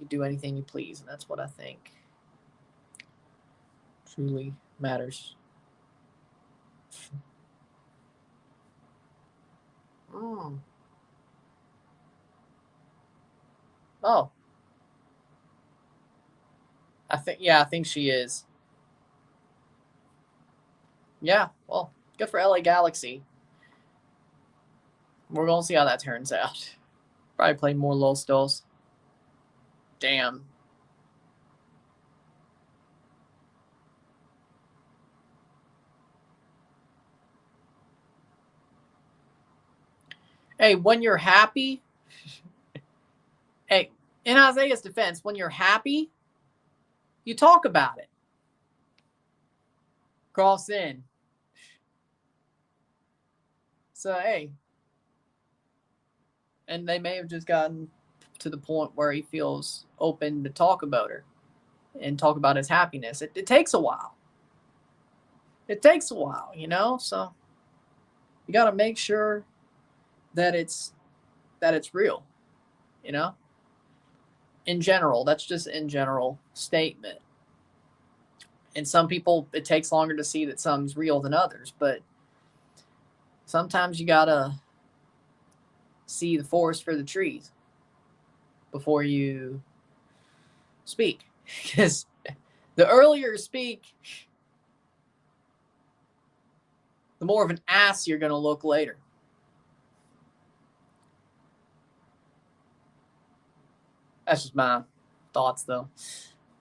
S1: you do anything you please, and that's what I think truly matters. Mm. Oh. I think she is. Yeah, well, good for LA Galaxy. We're going to see how that turns out. Probably play more Los Dos. Damn. Hey, when you're happy, hey, in Isaiah's defense, when you're happy, you talk about it. Cross in. So, hey. And they may have just gotten to the point where he feels open to talk about her and talk about his happiness. It takes a while. It takes a while, you know? So you got to make sure that it's real, you know? In general, that's just in general statement. And some people, it takes longer to see that something's real than others, but sometimes you got to see the forest for the trees before you speak. Because the earlier you speak, the more of an ass you're going to look later. That's just my thoughts, though.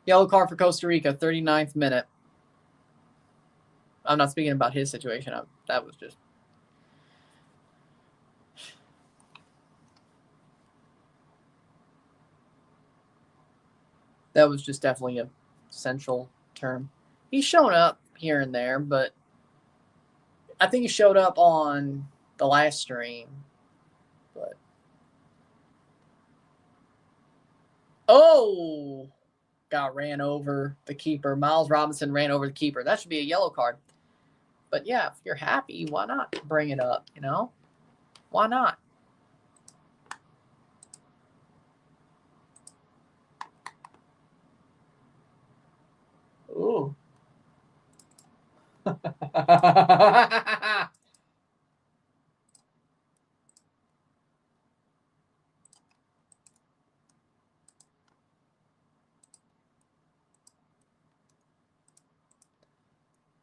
S1: Yellow card for Costa Rica, 39th minute. I'm not speaking about his situation. That was just... That was just definitely a central term. He's shown up here and there, but I think he showed up on the last stream. But oh, got ran over the keeper. Miles Robinson ran over the keeper. That should be a yellow card. But yeah, if you're happy, why not bring it up, you know? Why not? Ooh.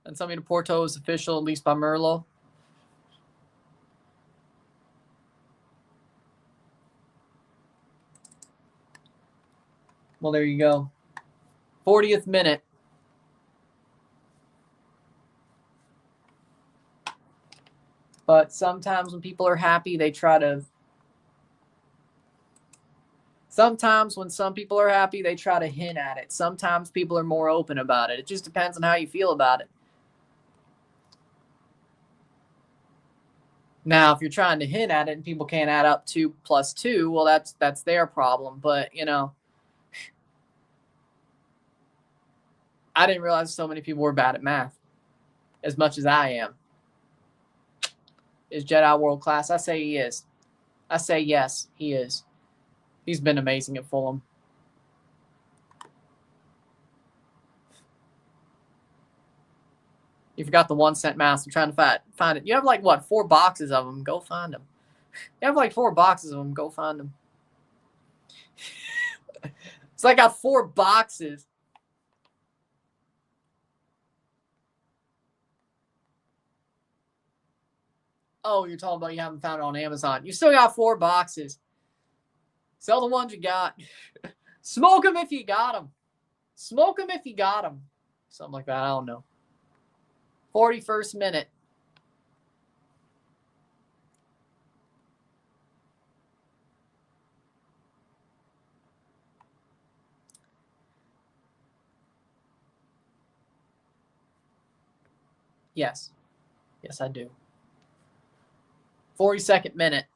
S1: And something to Porto is official, at least by Merlo. Well, there you go. 40th minute. But sometimes when people are happy, they try to... Sometimes when some people are happy, they try to hint at it. Sometimes people are more open about it. It just depends on how you feel about it. Now, if you're trying to hint at it and people can't add up 2 plus 2, well, that's their problem. But, you know, I didn't realize so many people were bad at math as much as I am. Is Jedi world class? I say he is. I say yes, he is. He's been amazing at Fulham. You forgot the 1 cent mouse. I'm trying to find it. You have like, what, 4 boxes of them. Go find them. You have like 4 boxes of them. Go find them. So I got 4 boxes. Oh, you're talking about you haven't found it on Amazon. You still got 4 boxes. Sell the ones you got. Smoke them if you got them. Smoke them if you got them. Something like that. I don't know. 41st minute. Yes. Yes, I do. 42nd minute.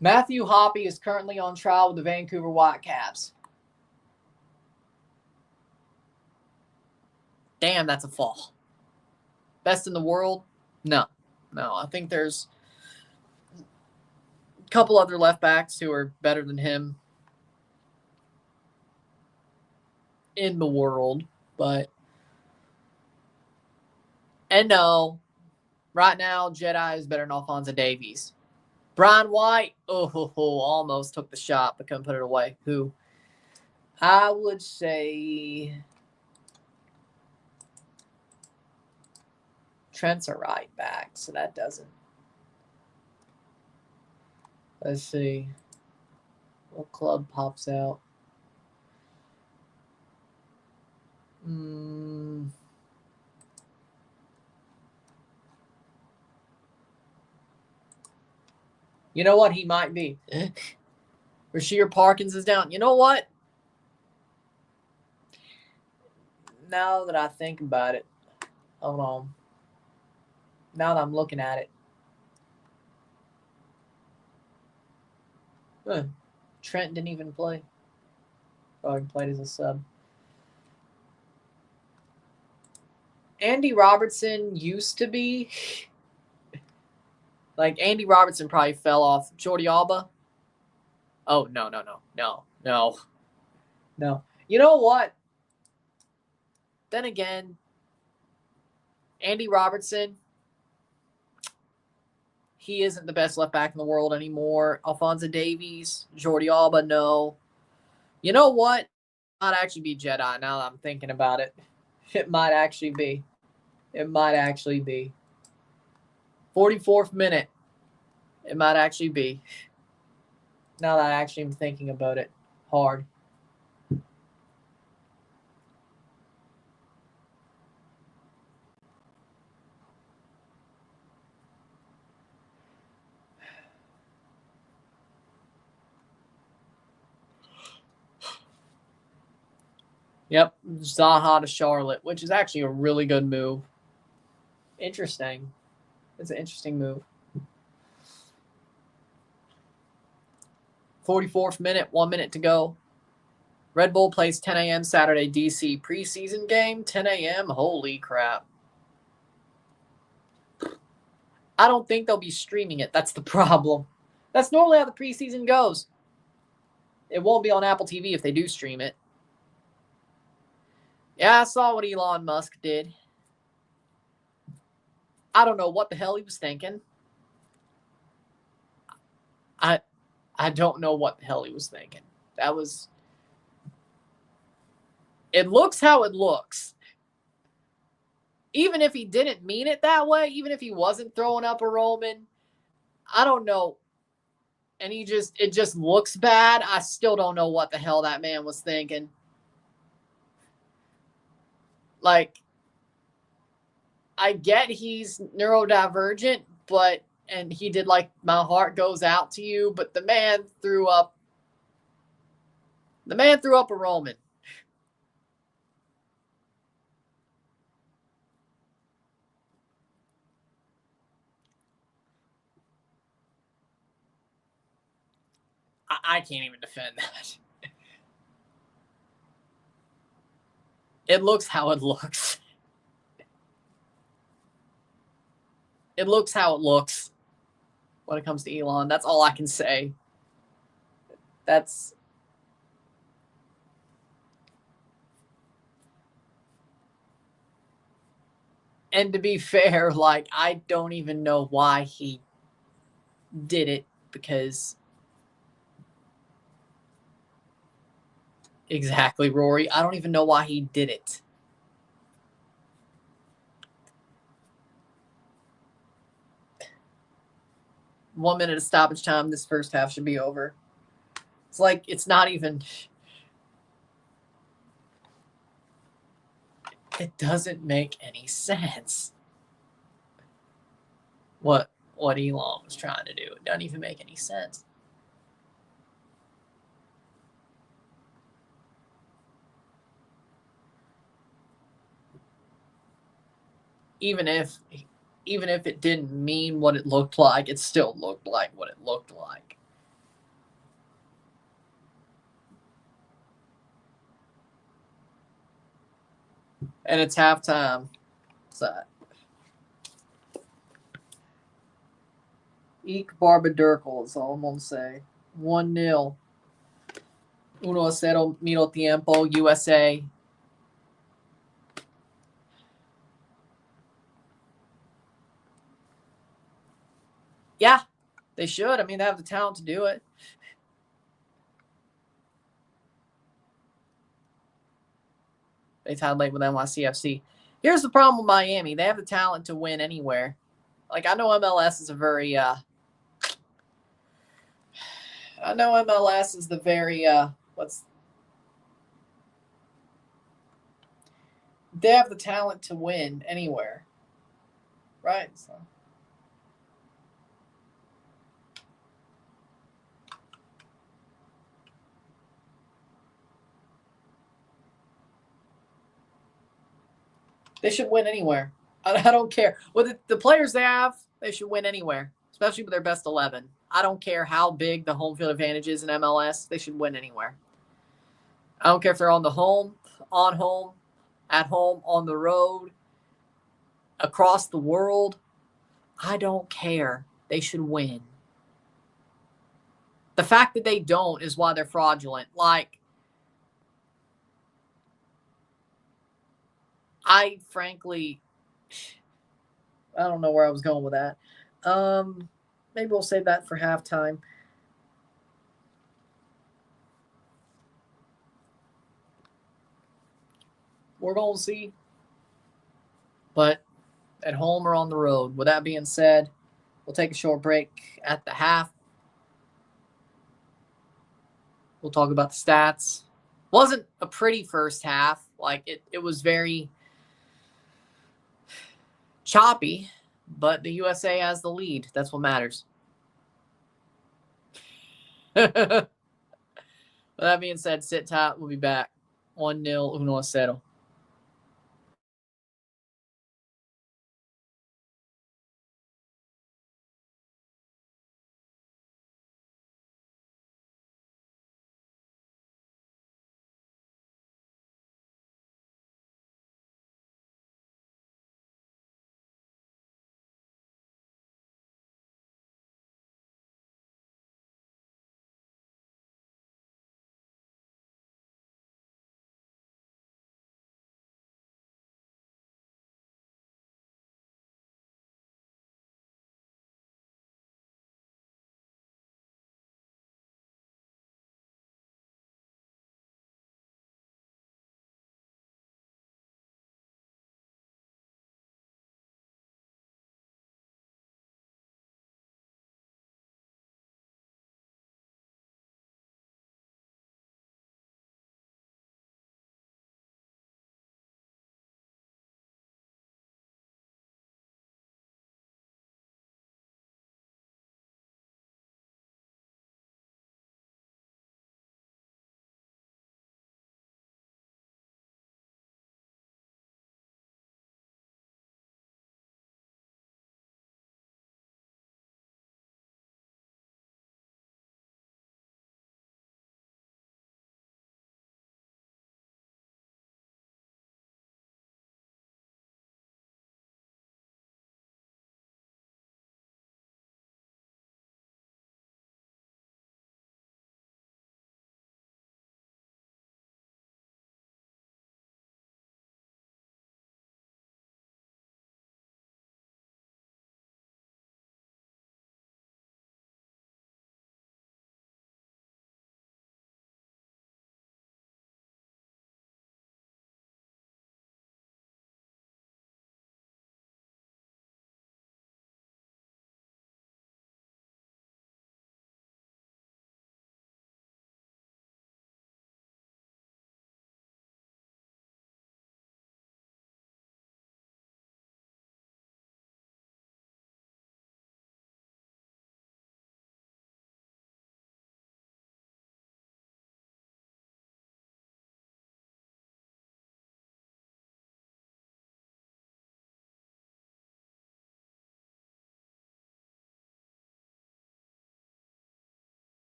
S1: Matthew Hoppe is currently on trial with the Vancouver Whitecaps. Damn, that's a fall. Best in the world? No. I think there's a couple other left backs who are better than him in the world, but... And no, right now, Jedi is better than Alphonso Davies. Brian White, almost took the shot, but couldn't put it away. Who? I would say Trent's a right back, so that doesn't Let's see. What club pops out? You know what? He might be. Rasheer Parkins is down. You know what? Now that I think about it, hold on. Now that I'm looking at it, Trent didn't even play. Oh, he played as a sub. Andy Robertson used to be. Like, Andy Robertson probably fell off. Jordi Alba? Oh, no. You know what? Then again, Andy Robertson, he isn't the best left back in the world anymore. Alphonso Davies, Jordi Alba, no. You know what? It might actually be Jedi now that I'm thinking about it. It might actually be. 44th minute. It might actually be. Now that I actually am thinking about it hard. Yep, Zaha to Charlotte, which is actually a really good move. Interesting. It's an interesting move. 44th minute, 1 minute to go. Red Bull plays 10 a.m. Saturday, DC preseason game. 10 a.m. Holy crap. I don't think they'll be streaming it. That's the problem. That's normally how the preseason goes. It won't be on Apple TV if they do stream it. Yeah, I saw what Elon Musk did. I don't know what the hell he was thinking. I don't know what the hell he was thinking. That was... It looks how it looks. Even if he didn't mean it that way, even if he wasn't throwing up a Roman, I don't know. And it just looks bad. I still don't know what the hell that man was thinking. Like, I get he's neurodivergent, and he did like My Heart Goes Out to You, but the man threw up a Roman. I can't even defend that. It looks how it looks. It looks how it looks when it comes to Elon. That's all I can say. And to be fair, like, I don't even know why he did it, because exactly, Rory. I don't even know why he did it. One minute of stoppage time. This first half should be over. It's like, it's not even... It doesn't make any sense. What Elon was trying to do. It doesn't even make any sense. Even if it didn't mean what it looked like, it still looked like what it looked like. And it's halftime. So, Eek Barbadurkle is all I'm going to say. 1-0. 1-0 medio tiempo, USA. Yeah, they should. I mean, they have the talent to do it. They tied late with NYCFC. Here's the problem with Miami. They have the talent to win anywhere. Like, I know MLS is a very I know MLS is the very they have the talent to win anywhere, right? So. They should win anywhere. I don't care. With the players they have, they should win anywhere, especially with their best 11. I don't care how big the home field advantage is in MLS. They should win anywhere. I don't care if they're on home, at home, on the road, across the world. I don't care. They should win. The fact that they don't is why they're fraudulent. Like, I frankly, I don't know where I was going with that. Maybe we'll save that for halftime. We're going to see. But at home or on the road. With that being said, we'll take a short break at the half. We'll talk about the stats. Wasn't a pretty first half. Like it was very choppy, but the USA has the lead. That's what matters. With that being said, sit tight. We'll be back. 1-0, 1-0.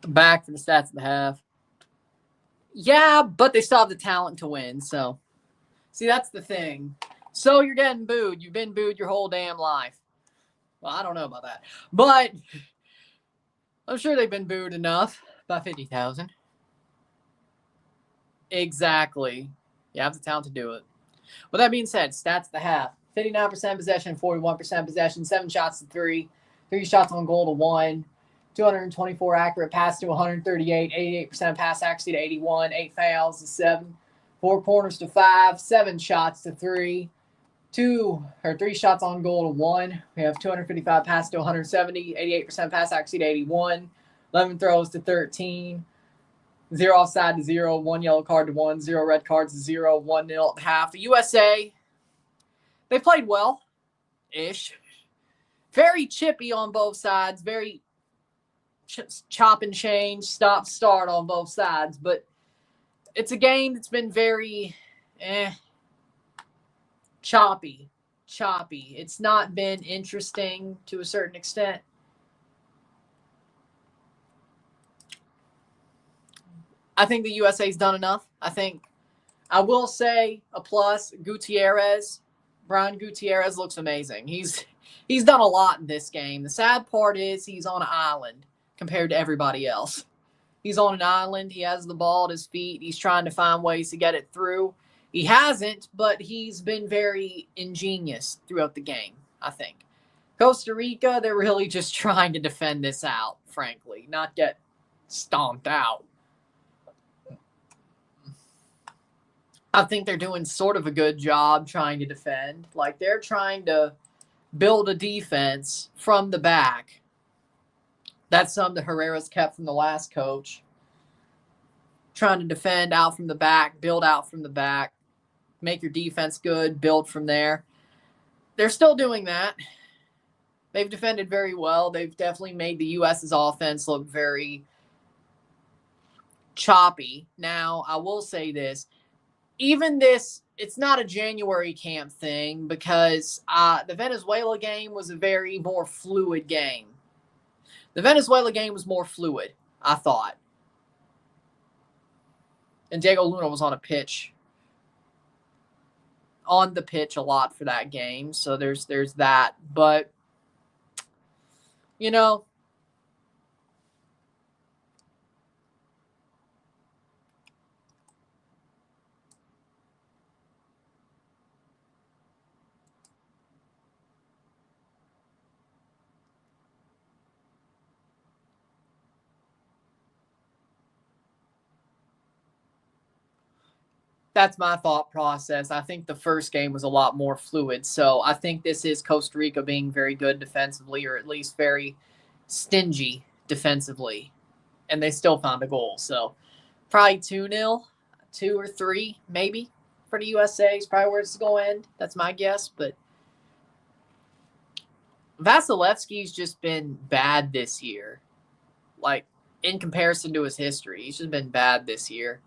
S1: Back for the stats of the half. Yeah, but they still have the talent to win, so. See, that's the thing. So you're getting booed. You've been booed your whole damn life. Well, I don't know about that. But I'm sure they've been booed enough. About 50,000. Exactly. You have the talent to do it. With that being said, stats of the half. 59% possession, 41% possession, 7 shots to 3, 3 shots on goal to 1, 224 accurate pass to 138, 88% pass accuracy to 81, 8 fouls to 7, 4 corners to 5, 7 shots to 3, 3 shots on goal to 1. We have 255 pass to 170, 88% pass accuracy to 81, 11 throws to 13, 0 offside to 0, 1 yellow card to 1, 0 red cards to 0, 1-0 at the half. The USA, they played well-ish. Very chippy on both sides. Very chop and change, stop, start on both sides. But it's a game that's been very choppy. It's not been interesting to a certain extent. I think the USA's done enough. I will say a plus, Gutierrez. Brian Gutierrez looks amazing. He's done a lot in this game. The sad part is he's on an island compared to everybody else. He's on an island. He has the ball at his feet. He's trying to find ways to get it through. He hasn't, but he's been very ingenious throughout the game, I think. Costa Rica, they're really just trying to defend this out, frankly, not get stomped out. I think they're doing sort of a good job trying to defend. Like, they're trying to build a defense from the back. That's something that Herrera's kept from the last coach. Trying to defend out from the back, build out from the back, make your defense good, build from there. They're still doing that. They've defended very well. They've definitely made the U.S.'s offense look very choppy. Now, I will say this. Even this, it's not a January camp thing because the Venezuela game was a very more fluid game. The Venezuela game was more fluid, I thought. And Diego Luna was on the pitch a lot for that game. So there's that. But, you know, that's my thought process. I think the first game was a lot more fluid. So I think this is Costa Rica being very good defensively, or at least very stingy defensively. And they still found a goal. So probably 2-0, 2 or 3 maybe for the USA is probably where it's going to end. That's my guess. But Vasilevsky's just been bad this year. Like, in comparison to his history, he's just been bad this year.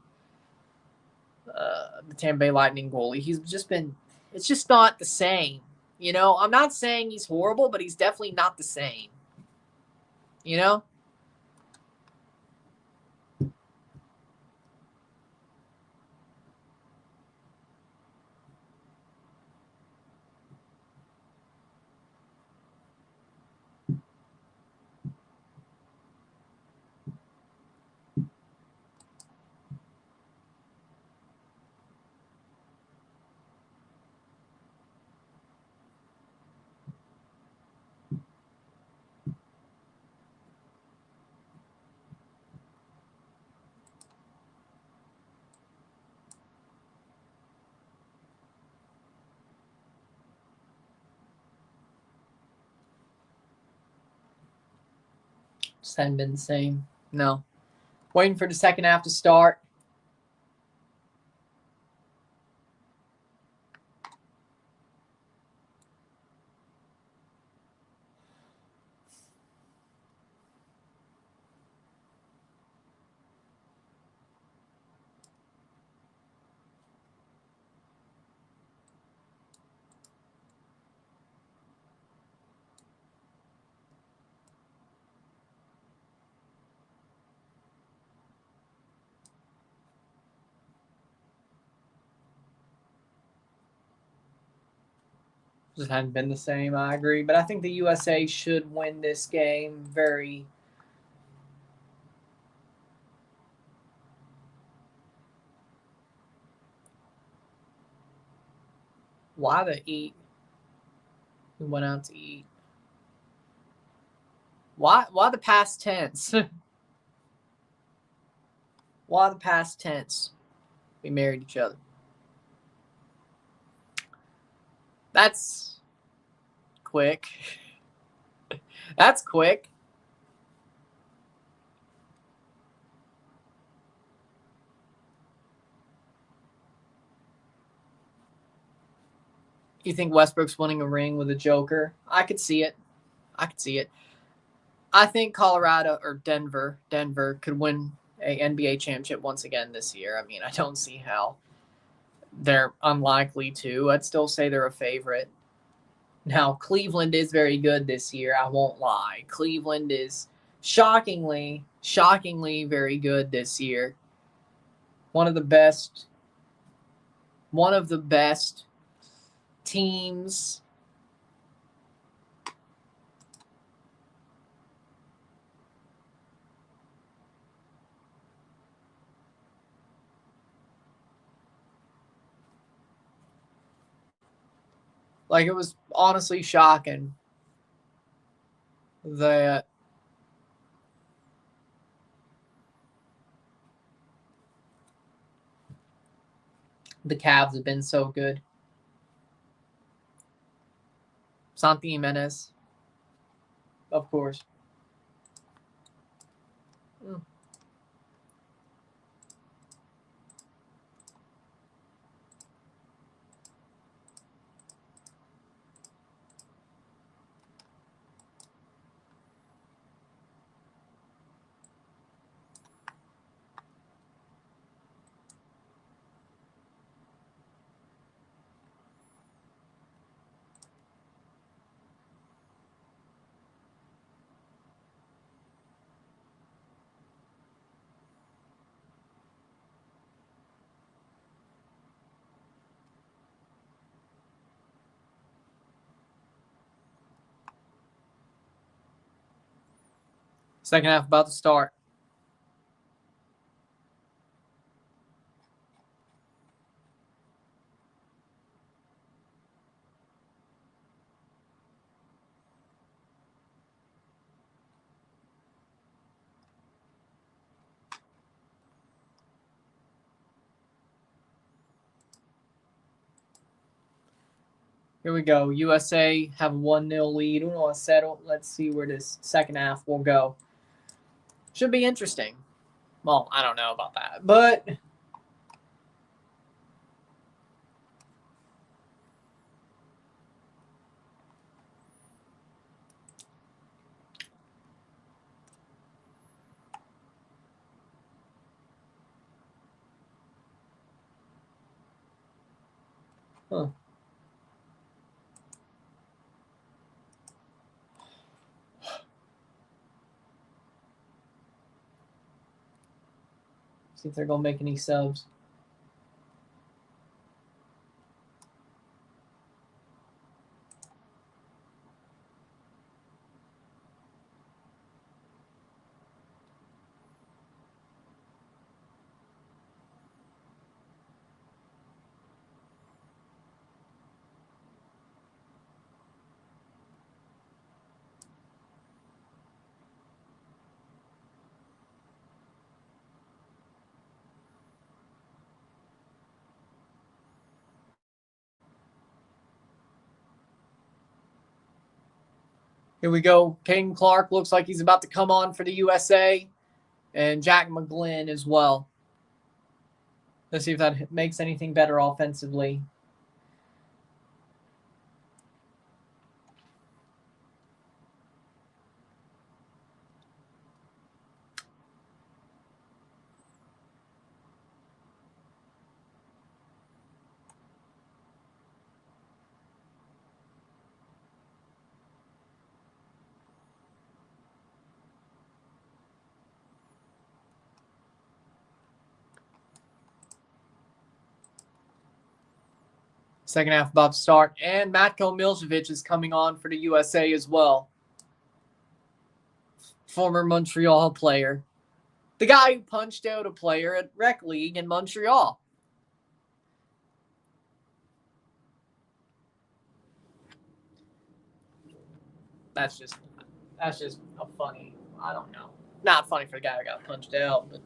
S1: The Tampa Bay Lightning goalie. It's just not the same. You know, I'm not saying he's horrible, but he's definitely not the same. You know? Just hadn't been the same. No. Waiting for the second half to start. Just hadn't been the same, I agree. But I think the USA should win this game very... Why the eat? We went out to eat. Why the past tense? Why the past tense? We married each other. That's quick. That's quick. You think Westbrook's winning a ring with a Joker? I could see it. I could see it. I think Colorado or Denver could win a NBA championship once again this year. I mean, I don't see how. They're unlikely to. I'd still say they're a favorite. Now, Cleveland is very good this year. I won't lie. Cleveland is shockingly very good this year. One of the best teams. Like, it was honestly shocking that the Cavs have been so good. Santi Jimenez, of course. Second half about to start. Here we go. USA have a 1-0 lead. Uno a cero. Let's see where this second half will go. Should be interesting. Well, I don't know about that, but huh. See if they're gonna make any subs. Here we go. Caden Clark looks like he's about to come on for the USA, and Jack McGlynn as well. Let's see if that makes anything better offensively. Second half about to start. And Matko Miljevic is coming on for the USA as well. Former Montreal player. The guy who punched out a player at Rec League in Montreal. That's just a funny, I don't know. Not funny for the guy who got punched out, but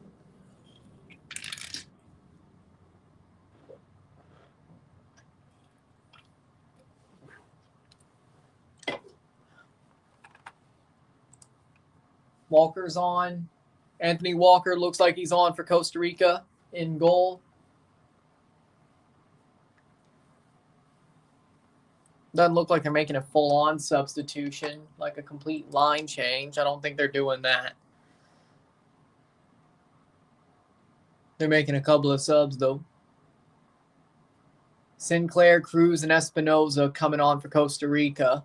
S1: Walker's on. Anthony Walker looks like he's on for Costa Rica in goal. Doesn't look like they're making a full-on substitution, like a complete line change. I don't think they're doing that. They're making a couple of subs, though. Sinclair, Cruz, and Espinoza coming on for Costa Rica.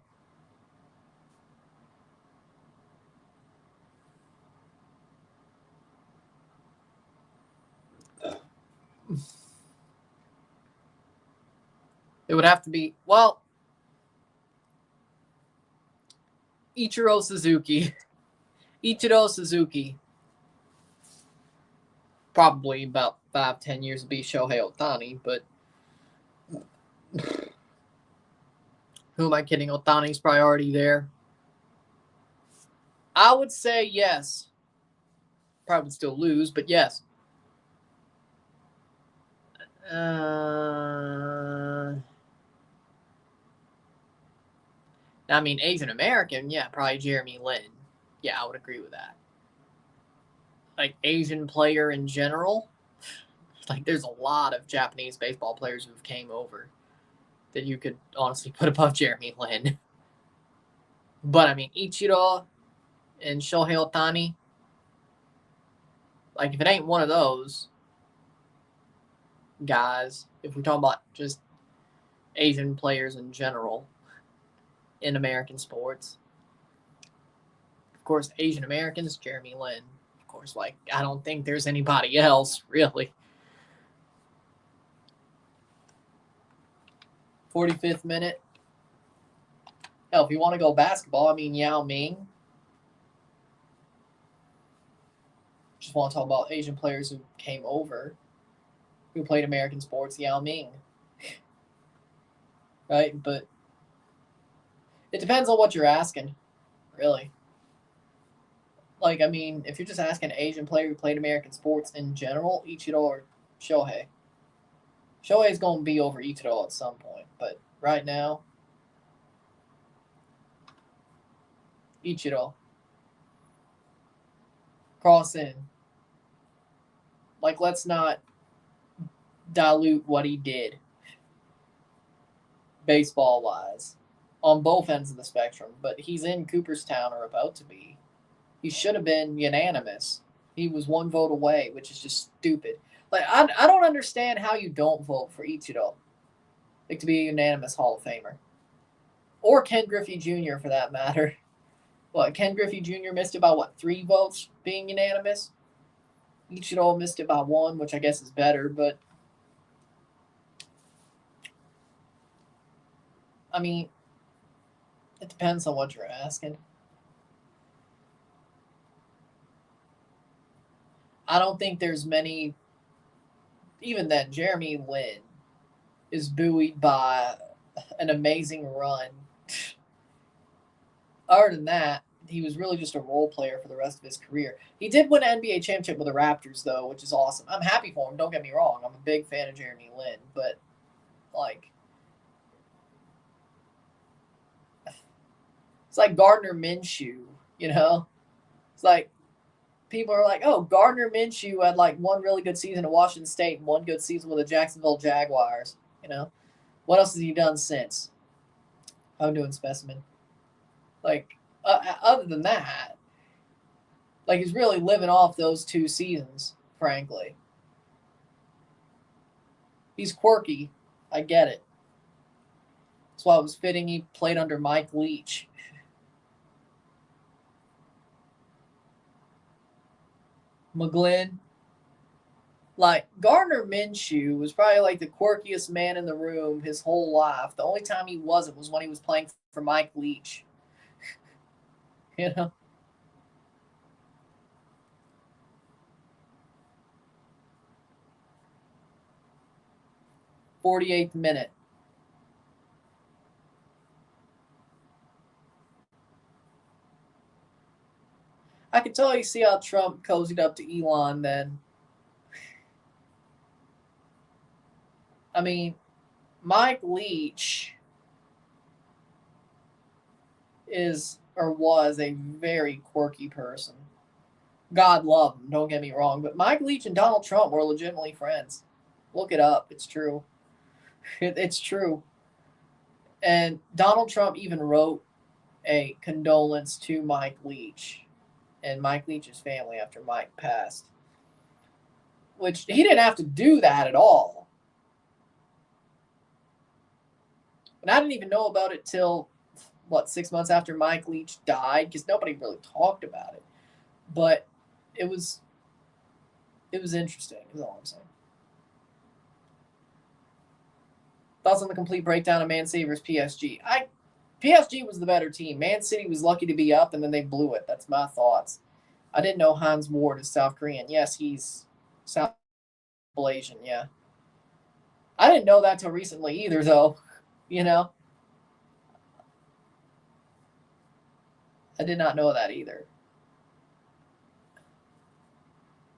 S1: It would have to be, well, Ichiro Suzuki. Probably about 5-10 years to be Shohei Ohtani, but who am I kidding? Ohtani's priority there. I would say yes. Probably still lose, but yes. I mean, Asian American, yeah, probably Jeremy Lin. Yeah, I would agree with that. Like, Asian player in general, like, there's a lot of Japanese baseball players who've came over that you could honestly put above Jeremy Lin. But, I mean, Ichiro and Shohei Ohtani, like, if it ain't one of those guys, if we're talking about just Asian players in general in American sports, of course, Asian Americans, Jeremy Lin. Of course, like, I don't think there's anybody else, really. 45th minute. Hell, if you want to go basketball, I mean, Yao Ming. Just want to talk about Asian players who came over, who played American sports, Yao Ming. Right? But it depends on what you're asking, really. Like, I mean, if you're just asking an Asian player who played American sports in general, Ichiro or Shohei. Shohei's going to be over Ichiro at some point, but right now, Ichiro. Cross in. Like, let's not dilute what he did baseball-wise on both ends of the spectrum, but he's in Cooperstown or about to be. He should have been unanimous. He was one vote away, which is just stupid. Like, I don't understand how you don't vote for Ichiro, like, to be a unanimous Hall of Famer. Or Ken Griffey Jr., for that matter. What, Ken Griffey Jr. missed about, 3 votes being unanimous? Ichiro missed it by 1, which I guess is better, but I mean, it depends on what you're asking. I don't think there's many. Even then, Jeremy Lin is buoyed by an amazing run. Other than that, he was really just a role player for the rest of his career. He did win an NBA championship with the Raptors, though, which is awesome. I'm happy for him. Don't get me wrong. I'm a big fan of Jeremy Lin, but, like, it's like Gardner Minshew, you know? It's like, people are like, oh, Gardner Minshew had, 1 really good season at Washington State and 1 good season with the Jacksonville Jaguars, you know? What else has he done since? I'm doing specimen. Like, other than that, like, he's really living off those 2 seasons, frankly. He's quirky. I get it. That's why it was fitting he played under Mike Leach. McGlynn. Like, Gardner Minshew was probably like the quirkiest man in the room his whole life. The only time he wasn't was when he was playing for Mike Leach. You know? 48th minute. I can totally see how Trump cozied up to Elon then. I mean, Mike Leach is or was a very quirky person. God love him, don't get me wrong, but Mike Leach and Donald Trump were legitimately friends. Look it up. It's true. It's true. And Donald Trump even wrote a condolence to Mike Leach and Mike Leach's family after Mike passed, which he didn't have to do that at all. And I didn't even know about it till, 6 months after Mike Leach died, because nobody really talked about it. But it was interesting, is all I'm saying. Thoughts on the complete breakdown of Man City versus PSG? PSG was the better team. Man City was lucky to be up, and then they blew it. That's my thoughts. I didn't know Hans Ward is South Korean. Yes, he's South Asian, yeah. I didn't know that till recently either, though. You know? I did not know that either.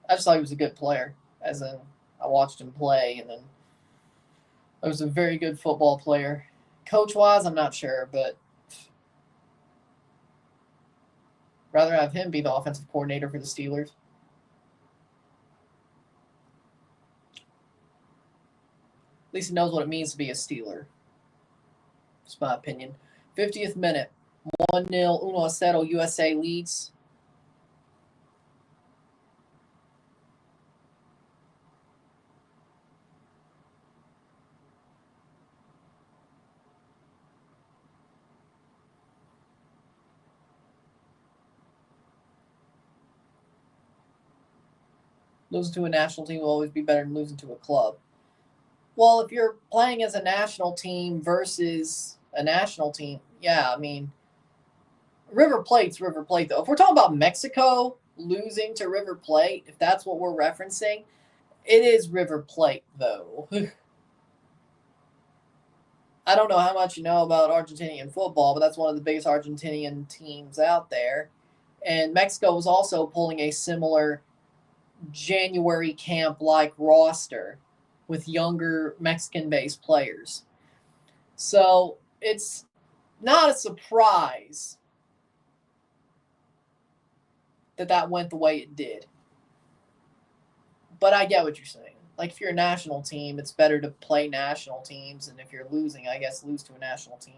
S1: I just thought he was a good player, as in I watched him play, and then I was a very good football player. Coach-wise, I'm not sure, but rather have him be the offensive coordinator for the Steelers. At least he knows what it means to be a Steeler. That's my opinion. 50th minute. 1-0, 1-0, USA leads. Losing to a national team will always be better than losing to a club. Well, if you're playing as a national team versus a national team, yeah, I mean, River Plate's River Plate, though. If we're talking about Mexico losing to River Plate, if that's what we're referencing, it is River Plate, though. I don't know how much you know about Argentinian football, but that's one of the biggest Argentinian teams out there. And Mexico was also pulling a similar January camp like roster with younger Mexican based players. So it's not a surprise that went the way it did. But I get what you're saying. Like, if you're a national team, it's better to play national teams. And if you're losing, I guess lose to a national team.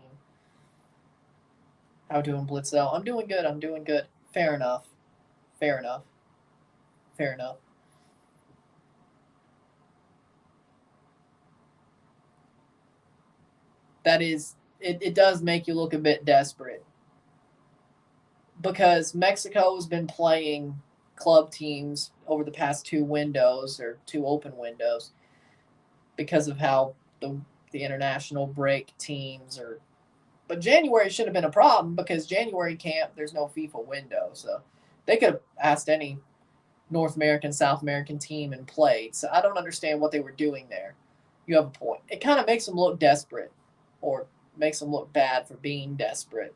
S1: How doing, Blitzo? I'm doing good. I'm doing good. Fair enough. Fair enough. Fair enough. That is, it does make you look a bit desperate. Because Mexico has been playing club teams over the past two windows, or two open windows, because of how the international break teams are. But January should have been a problem, because January camp, there's no FIFA window. So they could have asked any North American, South American team and played. So I don't understand what they were doing there. You have a point. It kind of makes them look desperate, or makes them look bad for being desperate.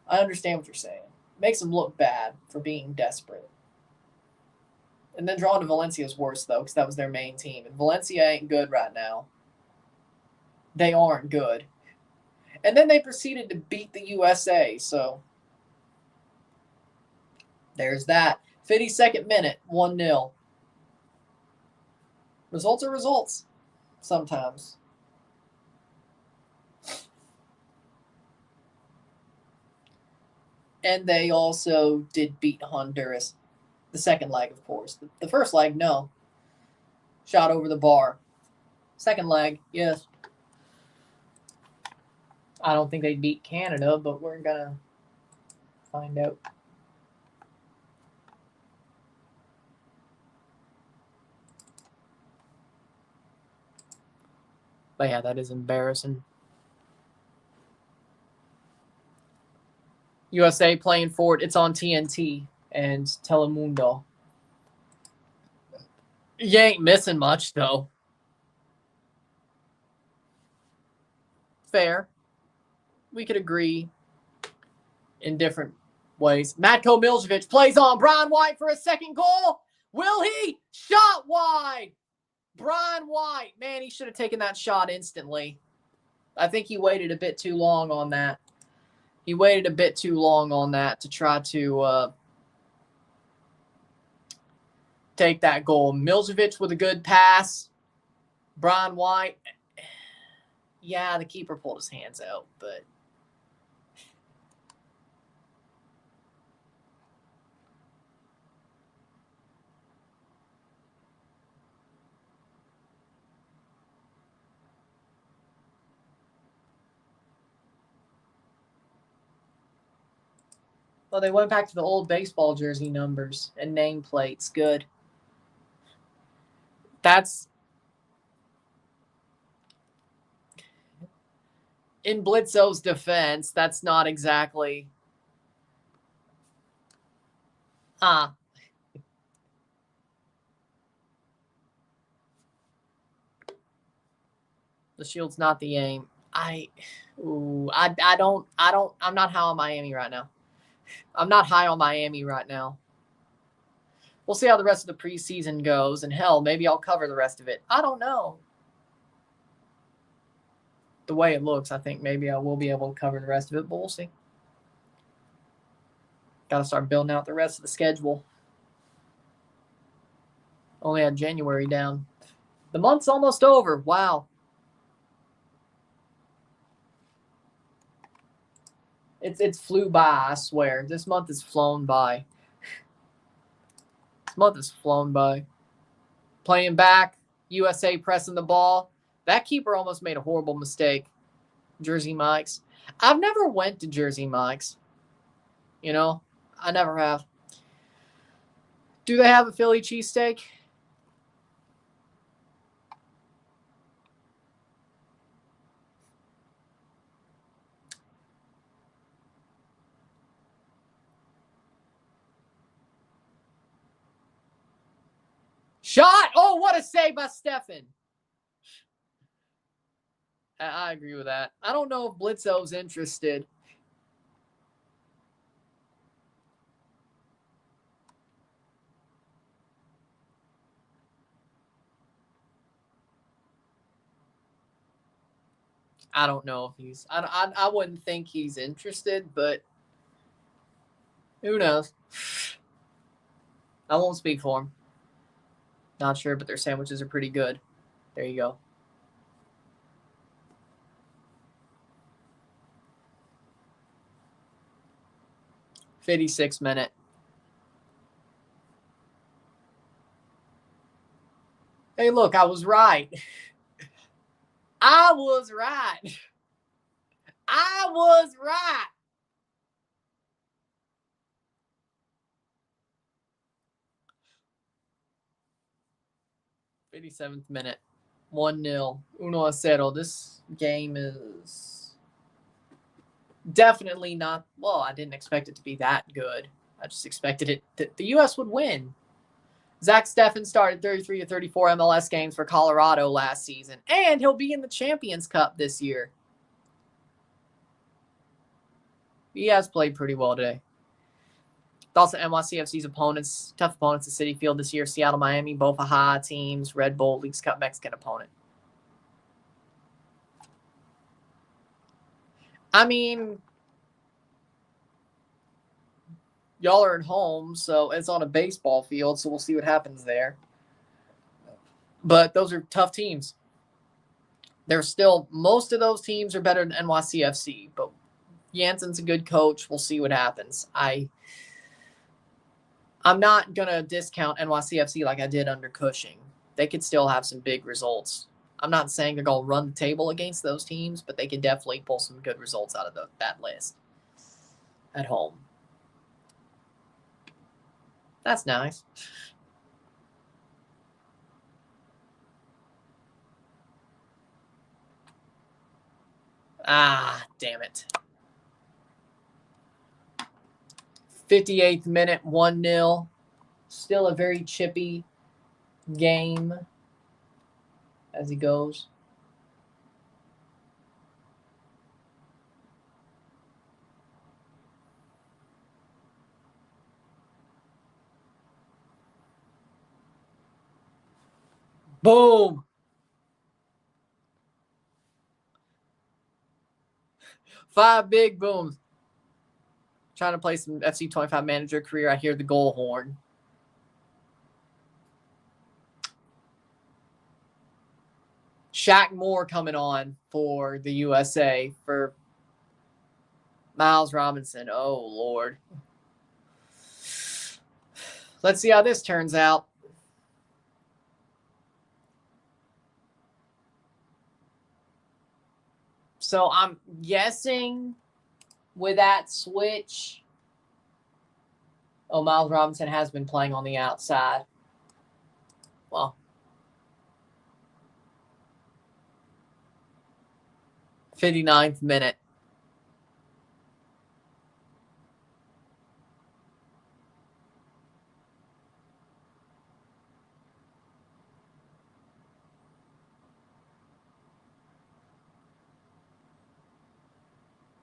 S1: I understand what you're saying. Makes them look bad for being desperate. And then drawing to Valencia is worse, though, because that was their main team. And Valencia ain't good right now. They aren't good. And then they proceeded to beat the USA, so there's that. 52nd minute, 1-0. Results are results sometimes. And they also did beat Honduras. The second leg, of course. The first leg, no. Shot over the bar. Second leg, yes. I don't think they beat Canada, but we're going to find out. But yeah, that is embarrassing. USA playing for it. It's on TNT and Telemundo. You ain't missing much, though. Fair. We could agree in different ways. Matko Miljevic plays on Brian White for a second goal. Will he? Shot wide. Brian White. Man, he should have taken that shot instantly. I think he waited a bit too long on that. He waited a bit too long on that to try to take that goal. Miljevic with a good pass. Brian White. Yeah, the keeper pulled his hands out, but well, they went back to the old baseball jersey numbers and nameplates. Good. That's in Bledsoe's defense. That's not exactly. The shield's not the aim. I'm not high on Miami right now. I'm not high on Miami right now. We'll see how the rest of the preseason goes, and hell, maybe I'll cover the rest of it. I don't know. The way it looks, I think maybe I will be able to cover the rest of it, but we'll see. Got to start building out the rest of the schedule. Only had January down. The month's almost over. Wow. It's flew by, I swear. This month has flown by. This month has flown by. Playing back, USA pressing the ball. That keeper almost made a horrible mistake. Jersey Mike's. I've never went to Jersey Mike's. You know, I never have. Do they have a Philly cheesesteak? Shot! Oh, what a save by Stefan. I agree with that. I don't know if Bledsoe's interested. I don't know if he's. I wouldn't think he's interested, but who knows? I won't speak for him. Not sure, but their sandwiches are pretty good. There you go. $56-minute. Hey, look, I was right. I was right. I was right. $57th-minute. 1-0. 1-0. This game is definitely not. Well, I didn't expect it to be that good. I just expected it that the U.S. would win. Zach Steffen started 33 of 34 MLS games for Colorado last season, and he'll be in the Champions Cup this year. He has played pretty well today. Thoughts on NYCFC's opponents, tough opponents at Citi Field this year, Seattle, Miami, both AHA teams, Red Bull, Leagues Cup Mexican opponent. I mean, y'all are at home, so it's on a baseball field, so we'll see what happens there. But those are tough teams. They're still, most of those teams are better than NYCFC, but Jansen's a good coach. We'll see what happens. I'm not going to discount NYCFC like I did under Cushing. They could still have some big results. I'm not saying they're going to run the table against those teams, but they can definitely pull some good results out of that list at home. That's nice. Ah, damn it. 58th minute, 1-0. Still a very chippy game as he goes. Boom. Five big booms. Trying to play some FC 25 manager career. I hear the goal horn. Shaq Moore coming on for the USA for Miles Robinson. Oh, Lord. Let's see how this turns out. So I'm guessing with that switch. Oh, Miles Robinson has been playing on the outside. Well, 59th minute.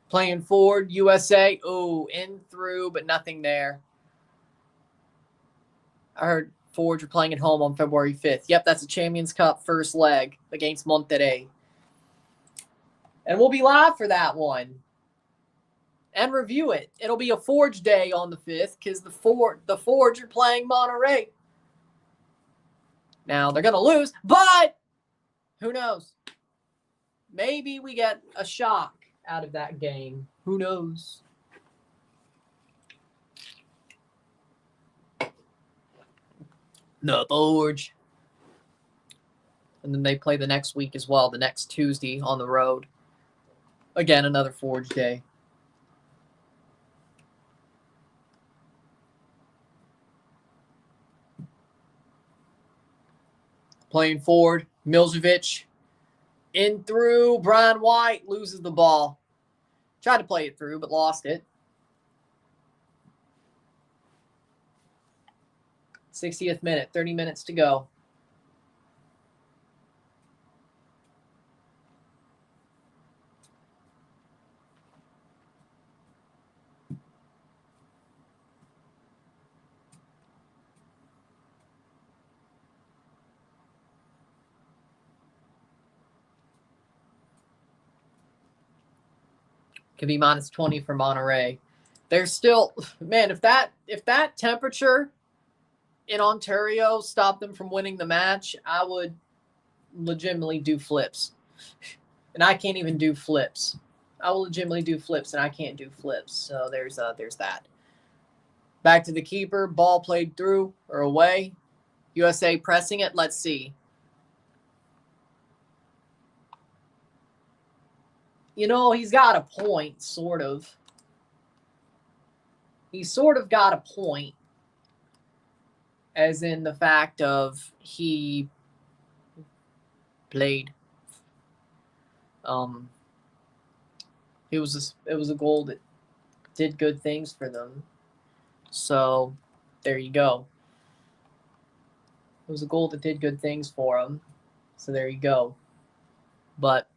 S1: Playing forward, USA. Ooh, in through, but nothing there. I heard Forge are playing at home on February 5th. Yep, that's a Champions Cup first leg against Monterrey. And we'll be live for that one. And review it. It'll be a Forge day on the 5th because the Forge are playing Monterrey. Now, they're going to lose, but who knows? Maybe we get a shock out of that game. Who knows? The Forge. And then they play the next week as well, the next Tuesday on the road. Again, another Forge day. Playing forward, Miljevic. In through, Brian White loses the ball. Tried to play it through, but lost it. 60th minute, 30 minutes to go. Could be minus 20 for Monterrey. There's still, man, if that temperature in Ontario stopped them from winning the match, I would legitimately do flips. And I can't even do flips. I will legitimately do flips, and I can't do flips. So there's that. Back to the keeper. Ball played through or away. USA pressing it. Let's see. You know, he's got a point, sort of. He's sort of got a point, as in the fact of he played. It was a goal that did good things for them. So there you go. It was a goal that did good things for them. So there you go. But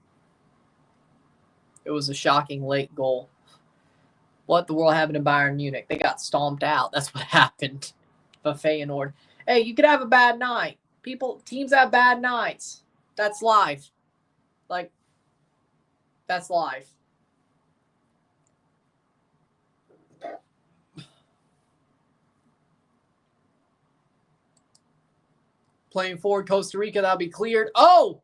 S1: it was a shocking late goal. What the world happened in Bayern Munich? They got stomped out. That's what happened. Feyenoord. Hey, you could have a bad night. Teams have bad nights. That's life. Like, that's life. Playing forward, Costa Rica, that'll be cleared. Oh!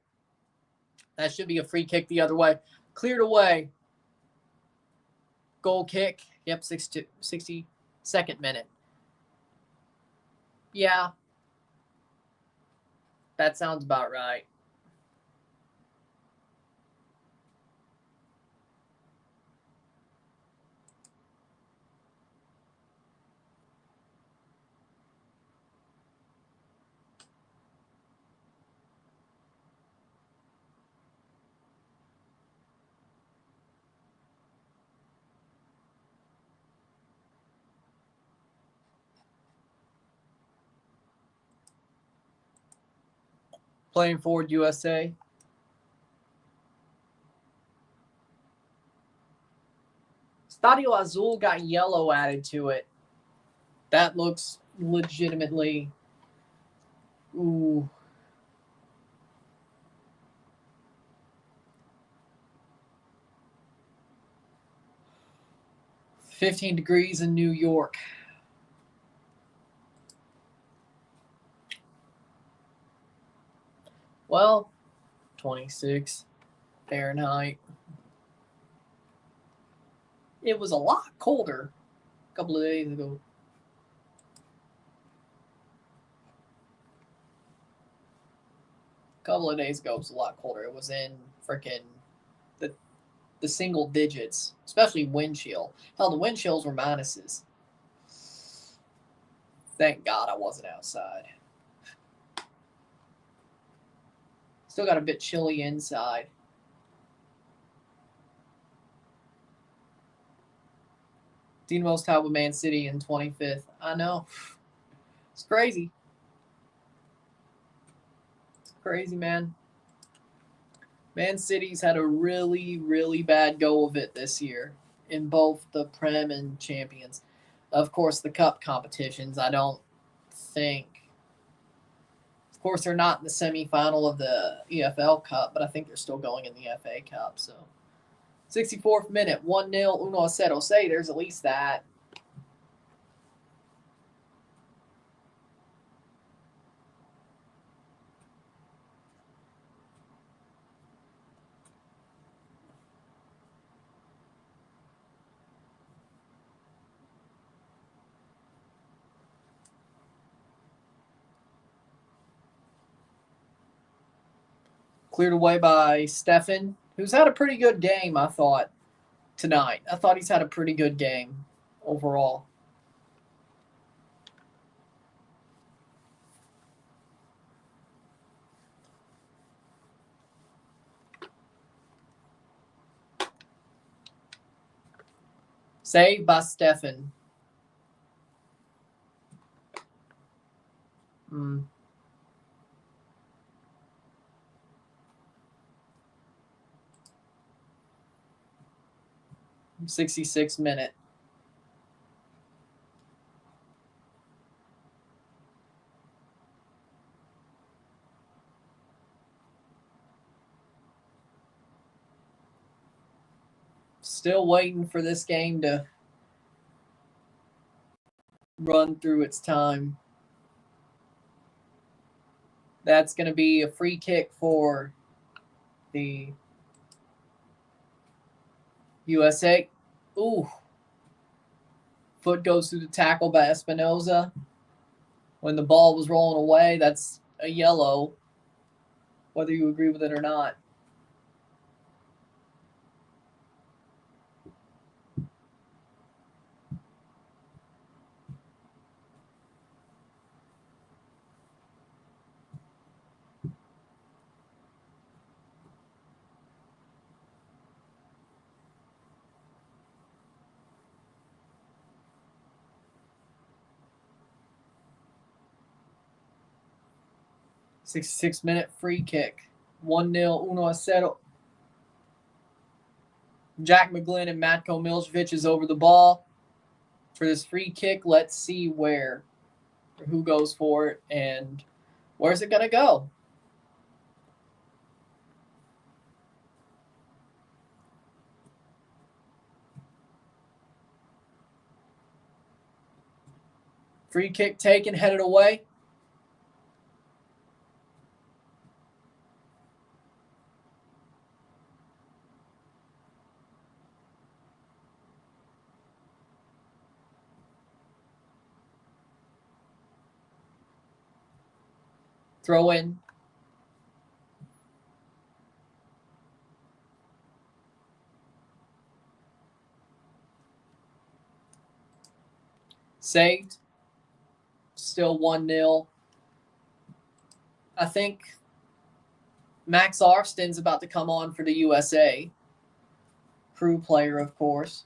S1: That should be a free kick the other way. Cleared away. Goal kick. Yep, 62nd minute. Yeah. That sounds about right. Playing forward USA. Stadio Azul got yellow added to it. That looks legitimately... Ooh. $15 degrees in New York. Well, 26 Fahrenheit. It was a lot colder a couple of days ago. A couple of days ago, it was a lot colder. It was in freaking the single digits, especially wind chill. Hell, the wind chills were minuses. Thank God I wasn't outside. Still got a bit chilly inside. Dinamo's tied with Man City in 25th. I know. It's crazy. It's crazy, man. Man City's had a really, really bad go of it this year in both the Prem and Champions. Of course, the Cup competitions, I don't think... Of course, they're not in the semifinal of the EFL Cup, but I think they're still going in the FA Cup. So, 64th minute, 1-0, 1-0. Say, there's at least that. Cleared away by Stefan, who's had a pretty good game, I thought, tonight. I thought he's had a pretty good game overall. Saved by Stefan. 66th minute. Still waiting for this game to run through its time. That's going to be a free kick for the USA. Ooh. Foot goes through the tackle by Espinoza. When the ball was rolling away, that's a yellow, whether you agree with it or not. Six-minute free kick. 1-0, 1-0. Jack McGlynn and Matko Miljevic is over the ball for this free kick. Let's see who goes for it, and where's it going to go? Free kick taken, headed away. Throw in. Saved. Still 1-0. I think Max Arfsten's about to come on for the USA. Crew player, of course.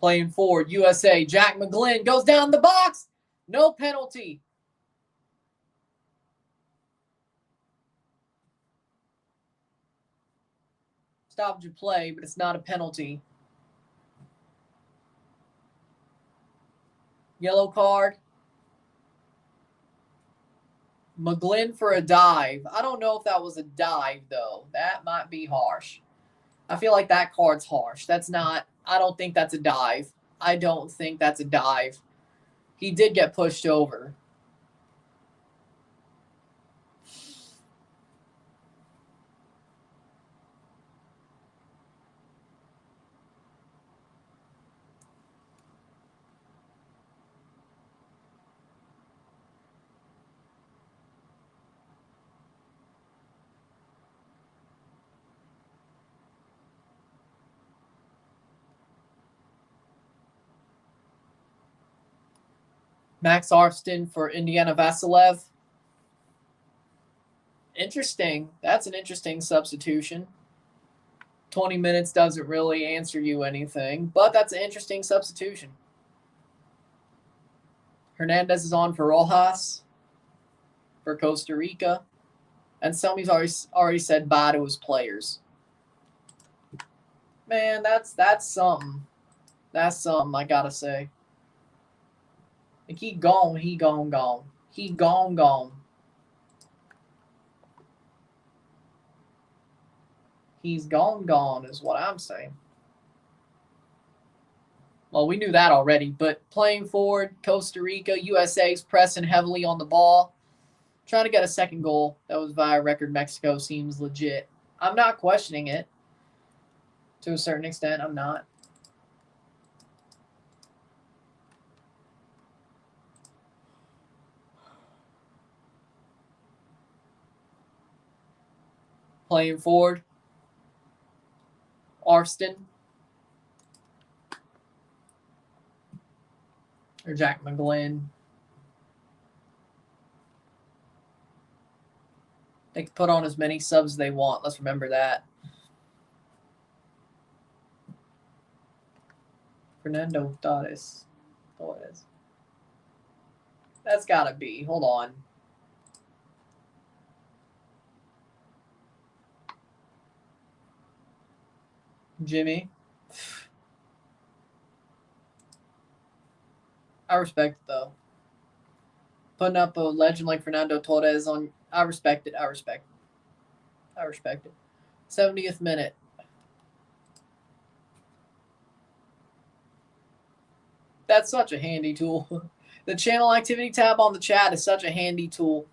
S1: Playing forward, USA. Jack McGlynn goes down the box. No penalty. Stoppage of play, but it's not a penalty. Yellow card. McGlynn for a dive. I don't know if that was a dive, though. That might be harsh. I feel like that card's harsh. That's not, I don't think that's a dive. I don't think that's a dive. He did get pushed over. Max Arfston for Indiana Vasilev. Interesting. That's an interesting substitution. 20 minutes doesn't really answer you anything, but that's an interesting substitution. Hernandez is on for Rojas for Costa Rica. And somebody's already said bye to his players. Man, that's something. That's something, I gotta say. Like, he gone. He gone. He gone. He's gone is what I'm saying. Well, we knew that already, but playing forward, Costa Rica, USA's pressing heavily on the ball. Trying to get a second goal. That was via record Mexico. Seems legit. I'm not questioning it. To a certain extent, I'm not. Playing forward. Arfston. Or Jack McGlynn. They can put on as many subs as they want. Let's remember that. Fernando Torres. That's got to be. Hold on. Jimmy. I respect it, though. Putting up a legend like Fernando Torres on. I respect it. 70th minute. That's such a handy tool. The channel activity tab on the chat is such a handy tool.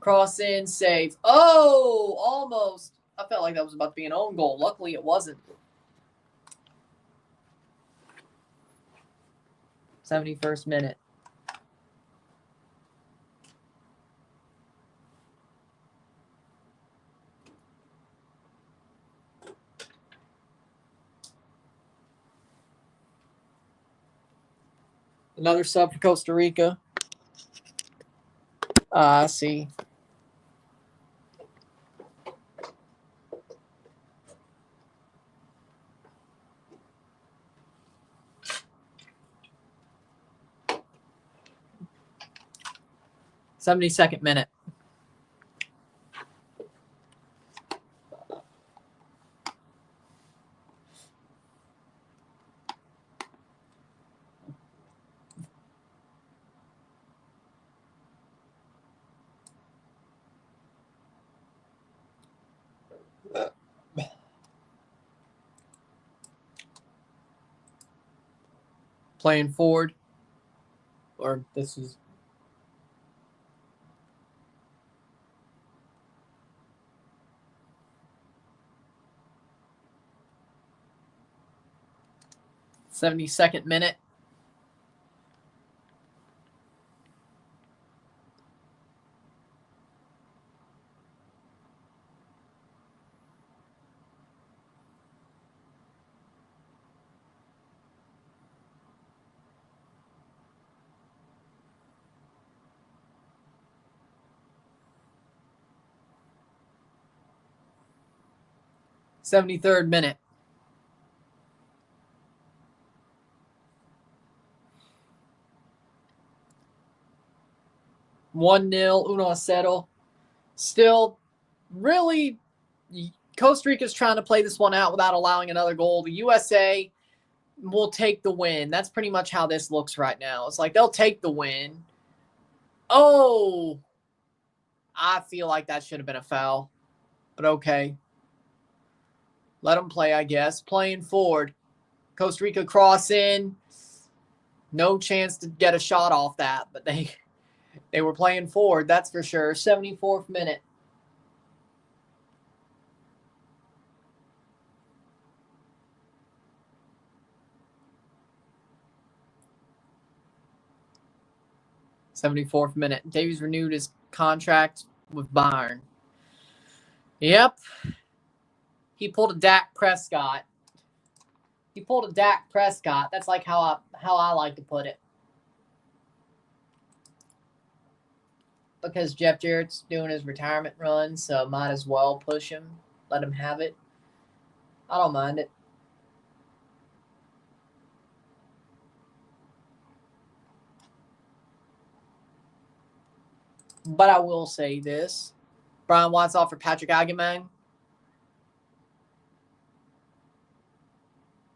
S1: Cross in, save. Oh, almost. I felt like that was about to be an own goal. Luckily, it wasn't. 71st minute. Another sub for Costa Rica. I see. '72nd minute. Playing forward. Or this is. '72nd minute. '73rd minute. 1-0, 1-0. Still, really, Costa Rica's trying to play this one out without allowing another goal. The USA will take the win. That's pretty much how this looks right now. It's like they'll take the win. Oh, I feel like that should have been a foul. But okay. Let them play, I guess. Playing forward. Costa Rica cross in. No chance to get a shot off that, but they were playing forward, that's for sure. 74th minute. Davies renewed his contract with Bayern. Yep. He pulled a Dak Prescott. That's like how I like to put it. Because Jeff Jarrett's doing his retirement run, so might as well push him. Let him have it. I don't mind it. But I will say this. Brian Watts offered Patrick Agamang.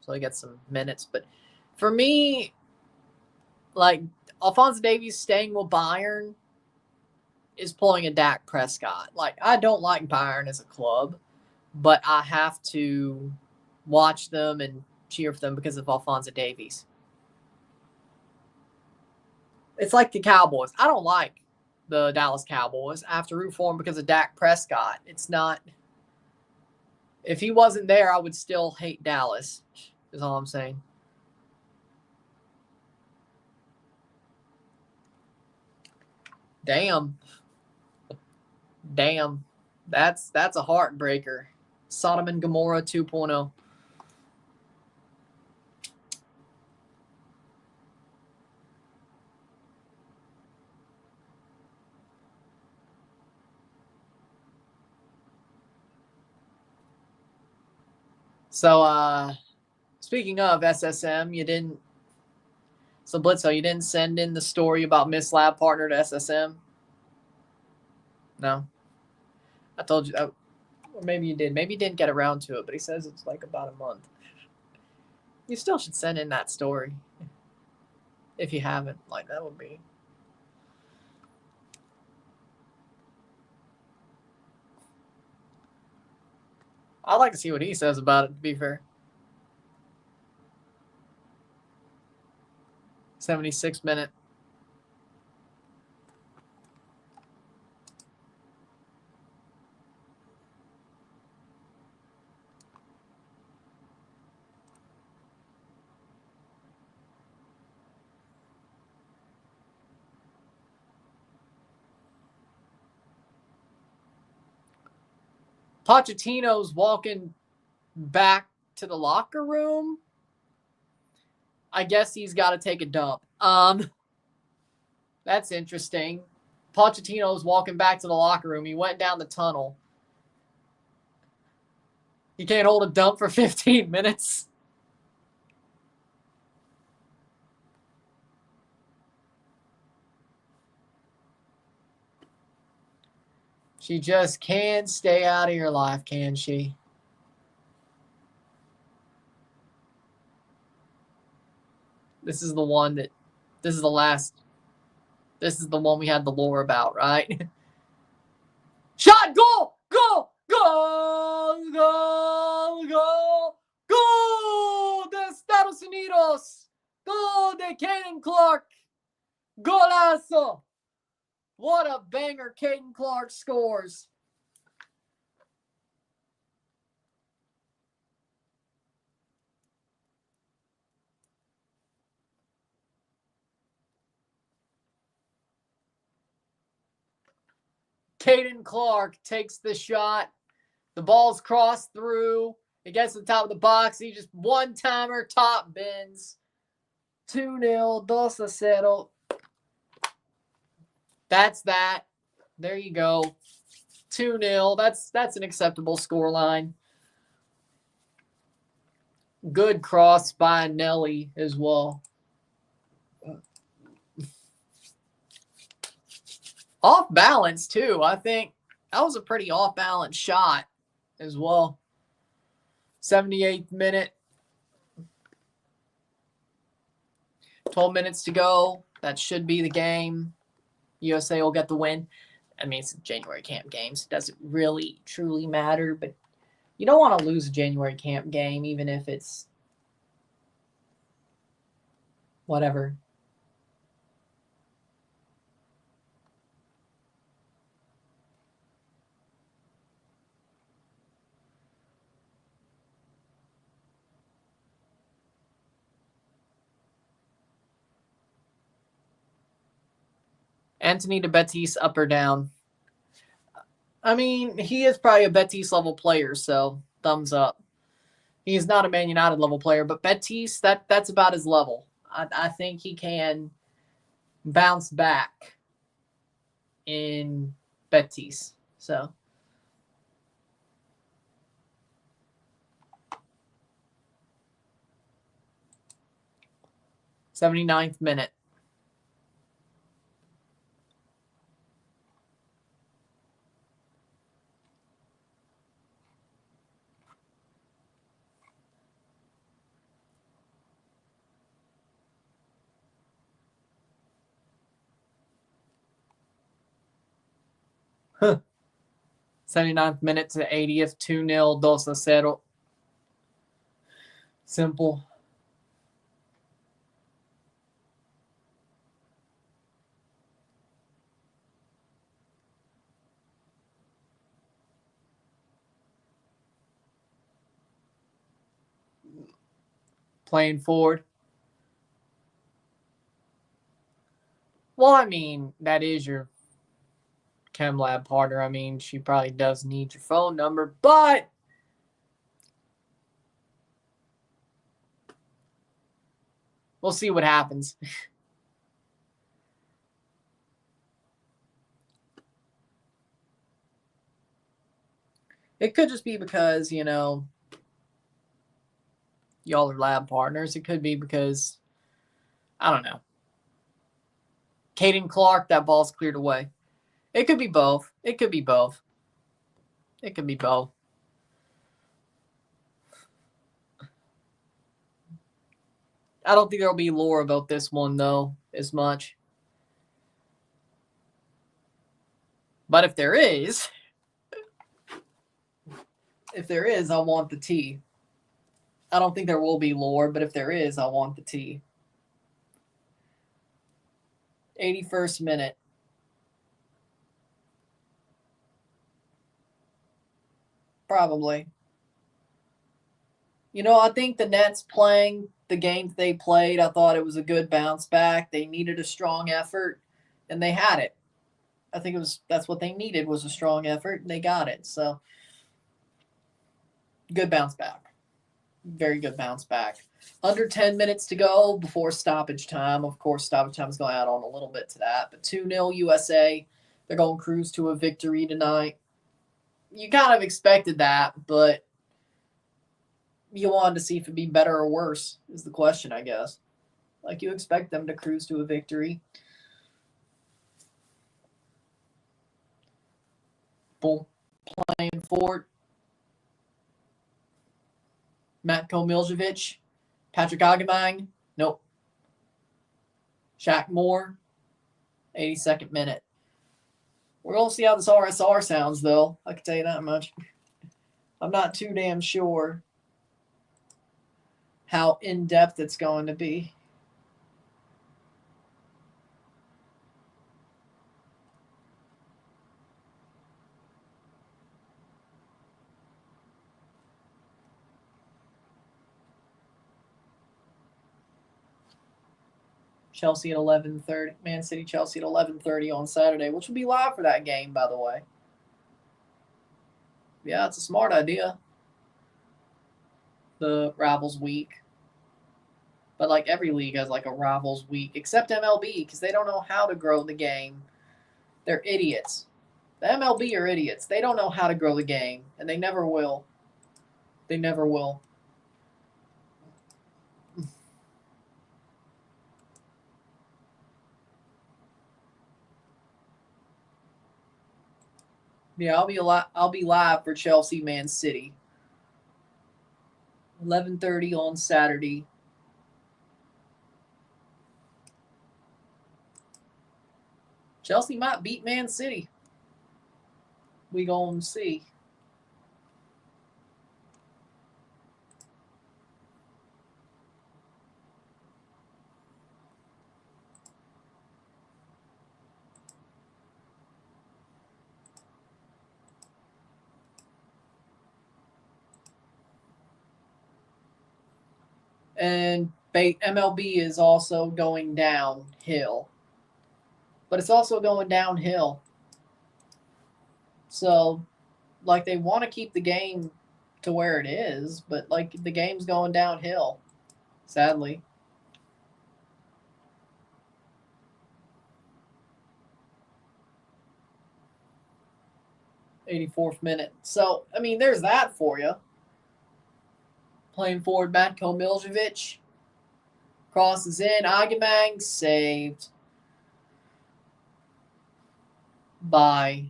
S1: So he gets some minutes. But for me, like, Alphonso Davies staying with Bayern is pulling a Dak Prescott. Like, I don't like Bayern as a club, but I have to watch them and cheer for them because of Alphonso Davies. It's like the Cowboys. I don't like the Dallas Cowboys. I have to root for them because of Dak Prescott. It's not... If he wasn't there, I would still hate Dallas, is all I'm saying. Damn. That's a heartbreaker. Sodom and Gomorrah 2.0. So, speaking of SSM, you didn't send in the story about Miss Lab partner to SSM? No. I told you, or maybe you did. Maybe you didn't get around to it, but he says it's like about a month. You still should send in that story. If you haven't, like, that would be... I'd like to see what he says about it, to be fair. 76th minute. Pochettino's walking back to the locker room. I guess he's got to take a dump. That's interesting. Pochettino's walking back to the locker room. He went down the tunnel. He can't hold a dump for 15 minutes. She just can't stay out of your life, can she? This is the one that... This is the last... This is the one we had the lore about, right? Shot! Goal! Goal! Goal! Goal! Goal! Goal de Estados Unidos! Goal de Caden Clark! Golazo! What a banger Caden Clark scores. Caden Clark takes the shot. The ball's crossed through. It gets to the top of the box. He just one-timer top bins. 2-0, 2-0. That's that. There you go. 2-0. That's an acceptable scoreline. Good cross by Nelly as well. Off balance, too. I think that was a pretty off balance shot as well. 78th minute. 12 minutes to go. That should be the game. USA will get the win. I mean, it's a January camp game, so it doesn't really, truly matter. But you don't want to lose a January camp game, even if it's whatever. Anthony de Betis, up or down? I mean, he is probably a Betis level player, so thumbs up. He's not a Man United level player, but Betis, that's about his level. I think he can bounce back in Betis. So 79th minute. Huh. 79th minute to 80th, 2-0, 2-0. Simple. Playing forward. Well, I mean, that is your chem lab partner. I mean, she probably does need your phone number, but we'll see what happens. It could just be because, you know, y'all are lab partners. It could be because, I don't know. Caden Clark, that ball's cleared away. It could be both. It could be both. It could be both. I don't think there'll be lore about this one, though, as much. But if there is, I want the T. I don't think there will be lore, but if there is, I want the T. 81st minute. Probably. You know, I think the Nets playing the games they played, I thought it was a good bounce back. They needed a strong effort, and they had it. I think that's what they needed was a strong effort, and they got it. So, good bounce back. Very good bounce back. Under 10 minutes to go before stoppage time. Of course, stoppage time is going to add on a little bit to that. But 2-0 USA. They're going to cruise to a victory tonight. You kind of expected that, but you wanted to see if it'd be better or worse is the question, I guess. Like, you expect them to cruise to a victory. Boom. Playing forward. Matko Miljevic. Patrick Agamang. Nope. Shaq Moore. 82nd minute. We're going to see how this RSR sounds, though. I can tell you that much. I'm not too damn sure how in-depth it's going to be. Chelsea at 11:30. Man City, Chelsea at 11:30 on Saturday, which will be live for that game, by the way. Yeah, it's a smart idea. The Rivals Week. But like every league has like a Rivals Week, except MLB, because they don't know how to grow the game. They're idiots. The MLB are idiots. They don't know how to grow the game, and they never will. They never will. Yeah, I'll be live for Chelsea Man City. 11:30 on Saturday. Chelsea might beat Man City. We gonna see. And MLB is also going downhill. But it's also going downhill. So, like, they want to keep the game to where it is, but, like, the game's going downhill, sadly. 84th minute. So, I mean, there's that for you. Playing forward, Matko Miljevic. Crosses in. Agamang saved by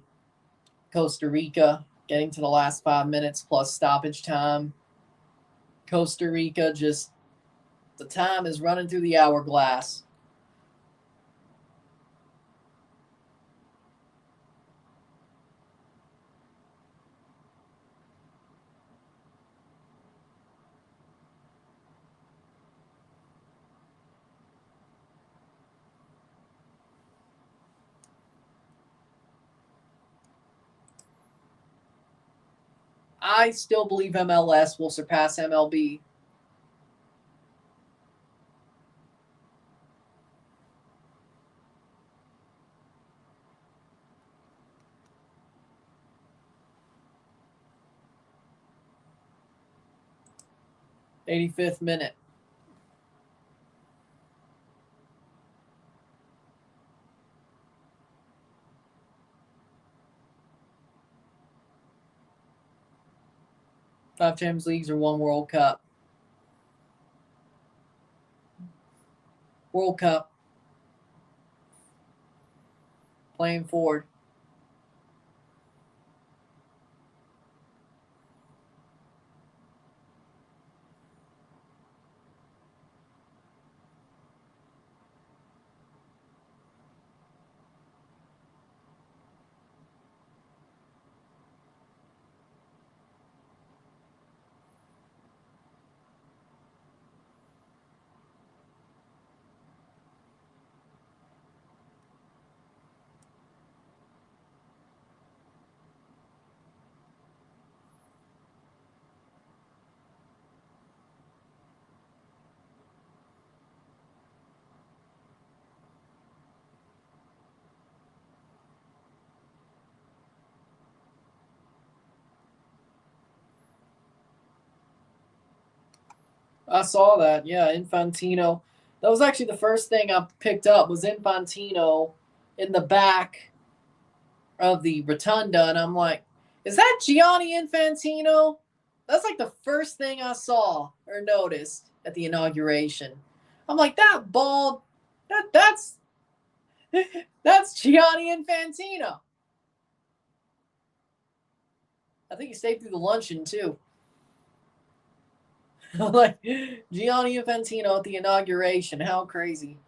S1: Costa Rica. Getting to the last 5 minutes plus stoppage time. Costa Rica just, the time is running through the hourglass. I still believe MLS will surpass MLB. '85th minute. Five Champions Leagues or one World Cup. World Cup. Playing forward. I saw that. Yeah, Infantino. That was actually the first thing I picked up was Infantino in the back of the rotunda, and I'm like, is that Gianni Infantino? That's like the first thing I saw or noticed at the inauguration. I'm like, that bald, that's that's Gianni Infantino. I think he stayed through the luncheon too. Like Gianni Infantino at the inauguration. How crazy.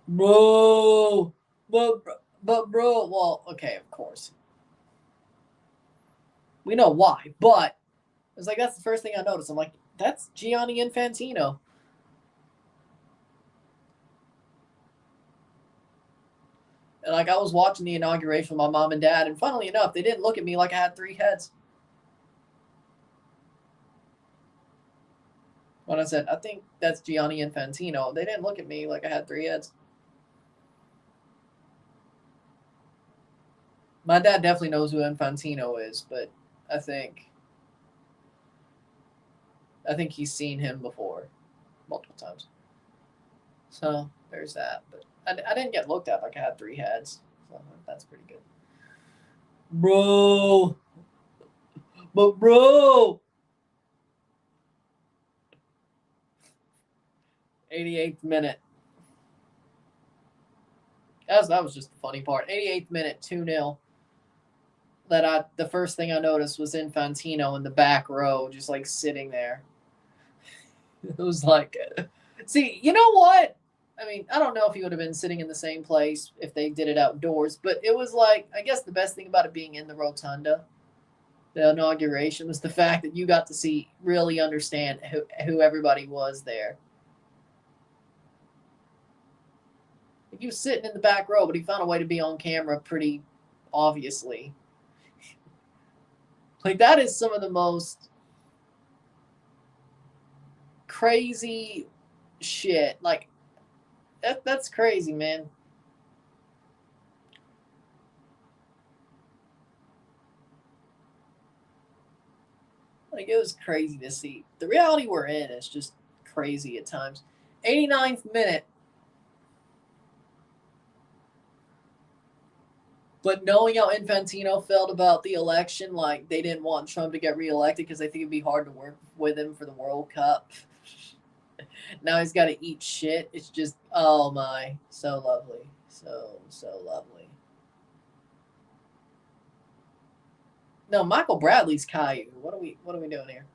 S1: Bro. But bro, well, okay, of course. We know why, but it's like that's the first thing I noticed. I'm like, that's Gianni Infantino. And like I was watching the inauguration with my mom and dad, and funnily enough, they didn't look at me like I had three heads. When I said, I think that's Gianni Infantino, they didn't look at me like I had three heads. My dad definitely knows who Infantino is, but I think he's seen him before multiple times. So there's that. But I didn't get looked at like I had three heads. So that's pretty good. Bro. But bro. 88th minute. That was just the funny part. 88th minute, 2-0. the first thing I noticed was Infantino in the back row, just like sitting there. It was like, see, you know what? I mean, I don't know if he would have been sitting in the same place if they did it outdoors, but it was like, I guess the best thing about it being in the rotunda, the inauguration, was the fact that you got to see, really understand who everybody was there. He was sitting in the back row, but he found a way to be on camera pretty obviously. Like, that is some of the most crazy shit. Like, that's crazy, man. Like, it was crazy to see. The reality we're in is just crazy at times. 89th minute. But knowing how Infantino felt about the election, like, they didn't want Trump to get reelected because they think it'd be hard to work with him for the World Cup. Now he's got to eat shit. It's just, oh my, so lovely. So lovely. No, Michael Bradley's Caillou. What are we doing here?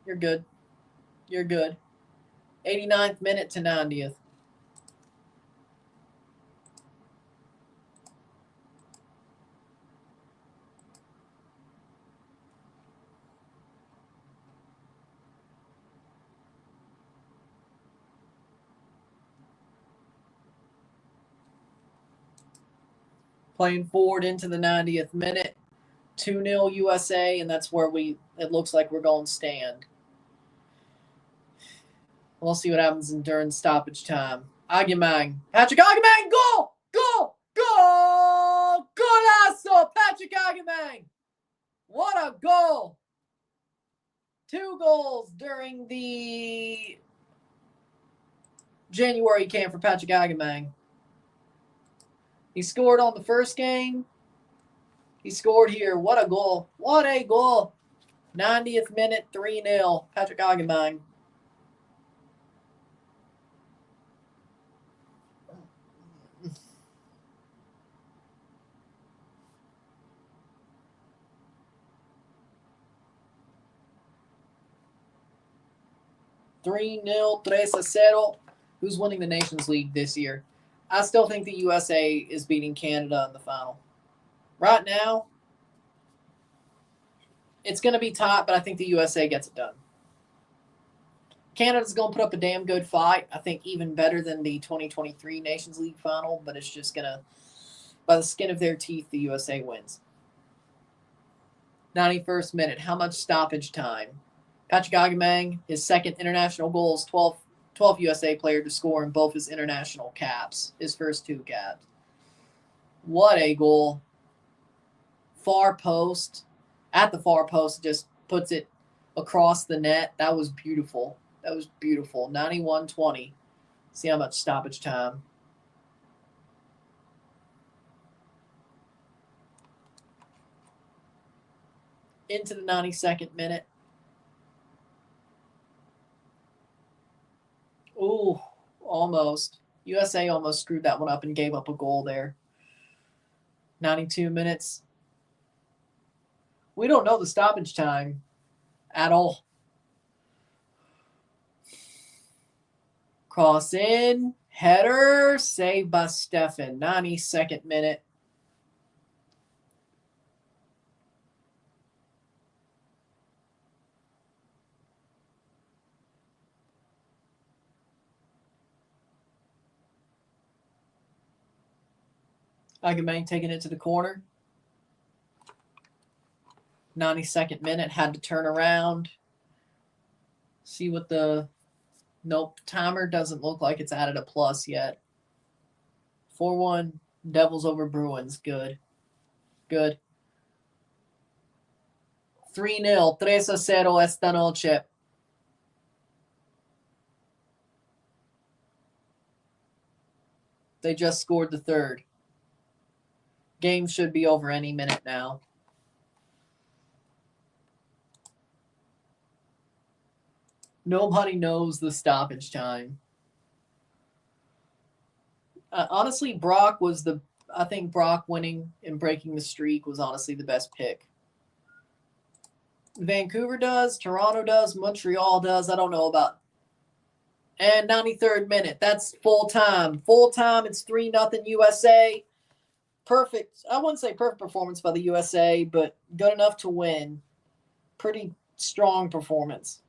S1: You're good. You're good. 89th minute to 90th. Playing forward into the 90th minute. 2-0 USA, and that's where it looks like we're going to stand. We'll see what happens during stoppage time. Aguimang. Patrick Aguimang, goal! Goal! Goal! Golazo! Patrick Aguimang! What a goal! 2 goals during the January camp for Patrick Aguimang. He scored on the first game. He scored here. What a goal. What a goal. 90th minute, 3-0. Patrick Aguimang. (3-0, 3-0). Who's winning the Nations League this year? I still think the USA is beating Canada in the final. Right now, it's going to be tight, but I think the USA gets it done. Canada's going to put up a damn good fight. I think even better than the 2023 Nations League final, but it's just going to, by the skin of their teeth, the USA wins. 91st minute. How much stoppage time? Patrick Aguimang, his second international goals, 12th USA player to score in both his international caps, his first 2 caps. What a goal. Far post. At the far post, just puts it across the net. That was beautiful. That was beautiful. 91-20. See how much stoppage time. Into the 92nd minute. Ooh, almost. USA almost screwed that one up and gave up a goal there. 92 minutes. We don't know the stoppage time at all. Cross in. Header. Saved by Stefan. 92nd minute. Aguimang taking it to the corner. 92nd minute. Had to turn around. See what the... Nope. Timer doesn't look like it's added a plus yet. 4-1. Devils over Bruins. Good. Good. 3-0. 3-0 esta noche. They just scored the third. Game should be over any minute now. Nobody knows the stoppage time. Honestly, Brock was the I think Brock winning and breaking the streak was honestly the best pick. Vancouver does, Toronto does, Montreal does. I don't know about. And 93rd minute. That's full time. Full time. It's 3-0 USA. Perfect. I wouldn't say perfect performance by the USA, but good enough to win. Pretty strong performance.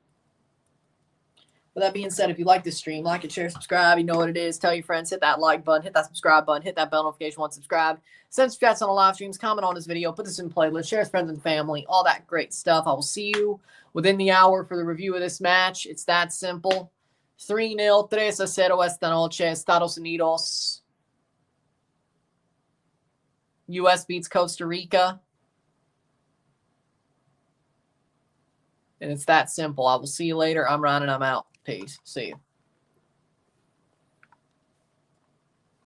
S1: With that being said, if you like this stream, like it, share, subscribe. You know what it is. Tell your friends. Hit that like button. Hit that subscribe button. Hit that bell notification once subscribed. Send chats on the live streams. Comment on this video. Put this in playlist. Share with friends and family. All that great stuff. I will see you within the hour for the review of this match. It's that simple. 3-0, 3-0 esta noche. Estados Unidos. US beats Costa Rica. And it's that simple. I will see you later. I'm Ryan and I'm out. Peace. See you.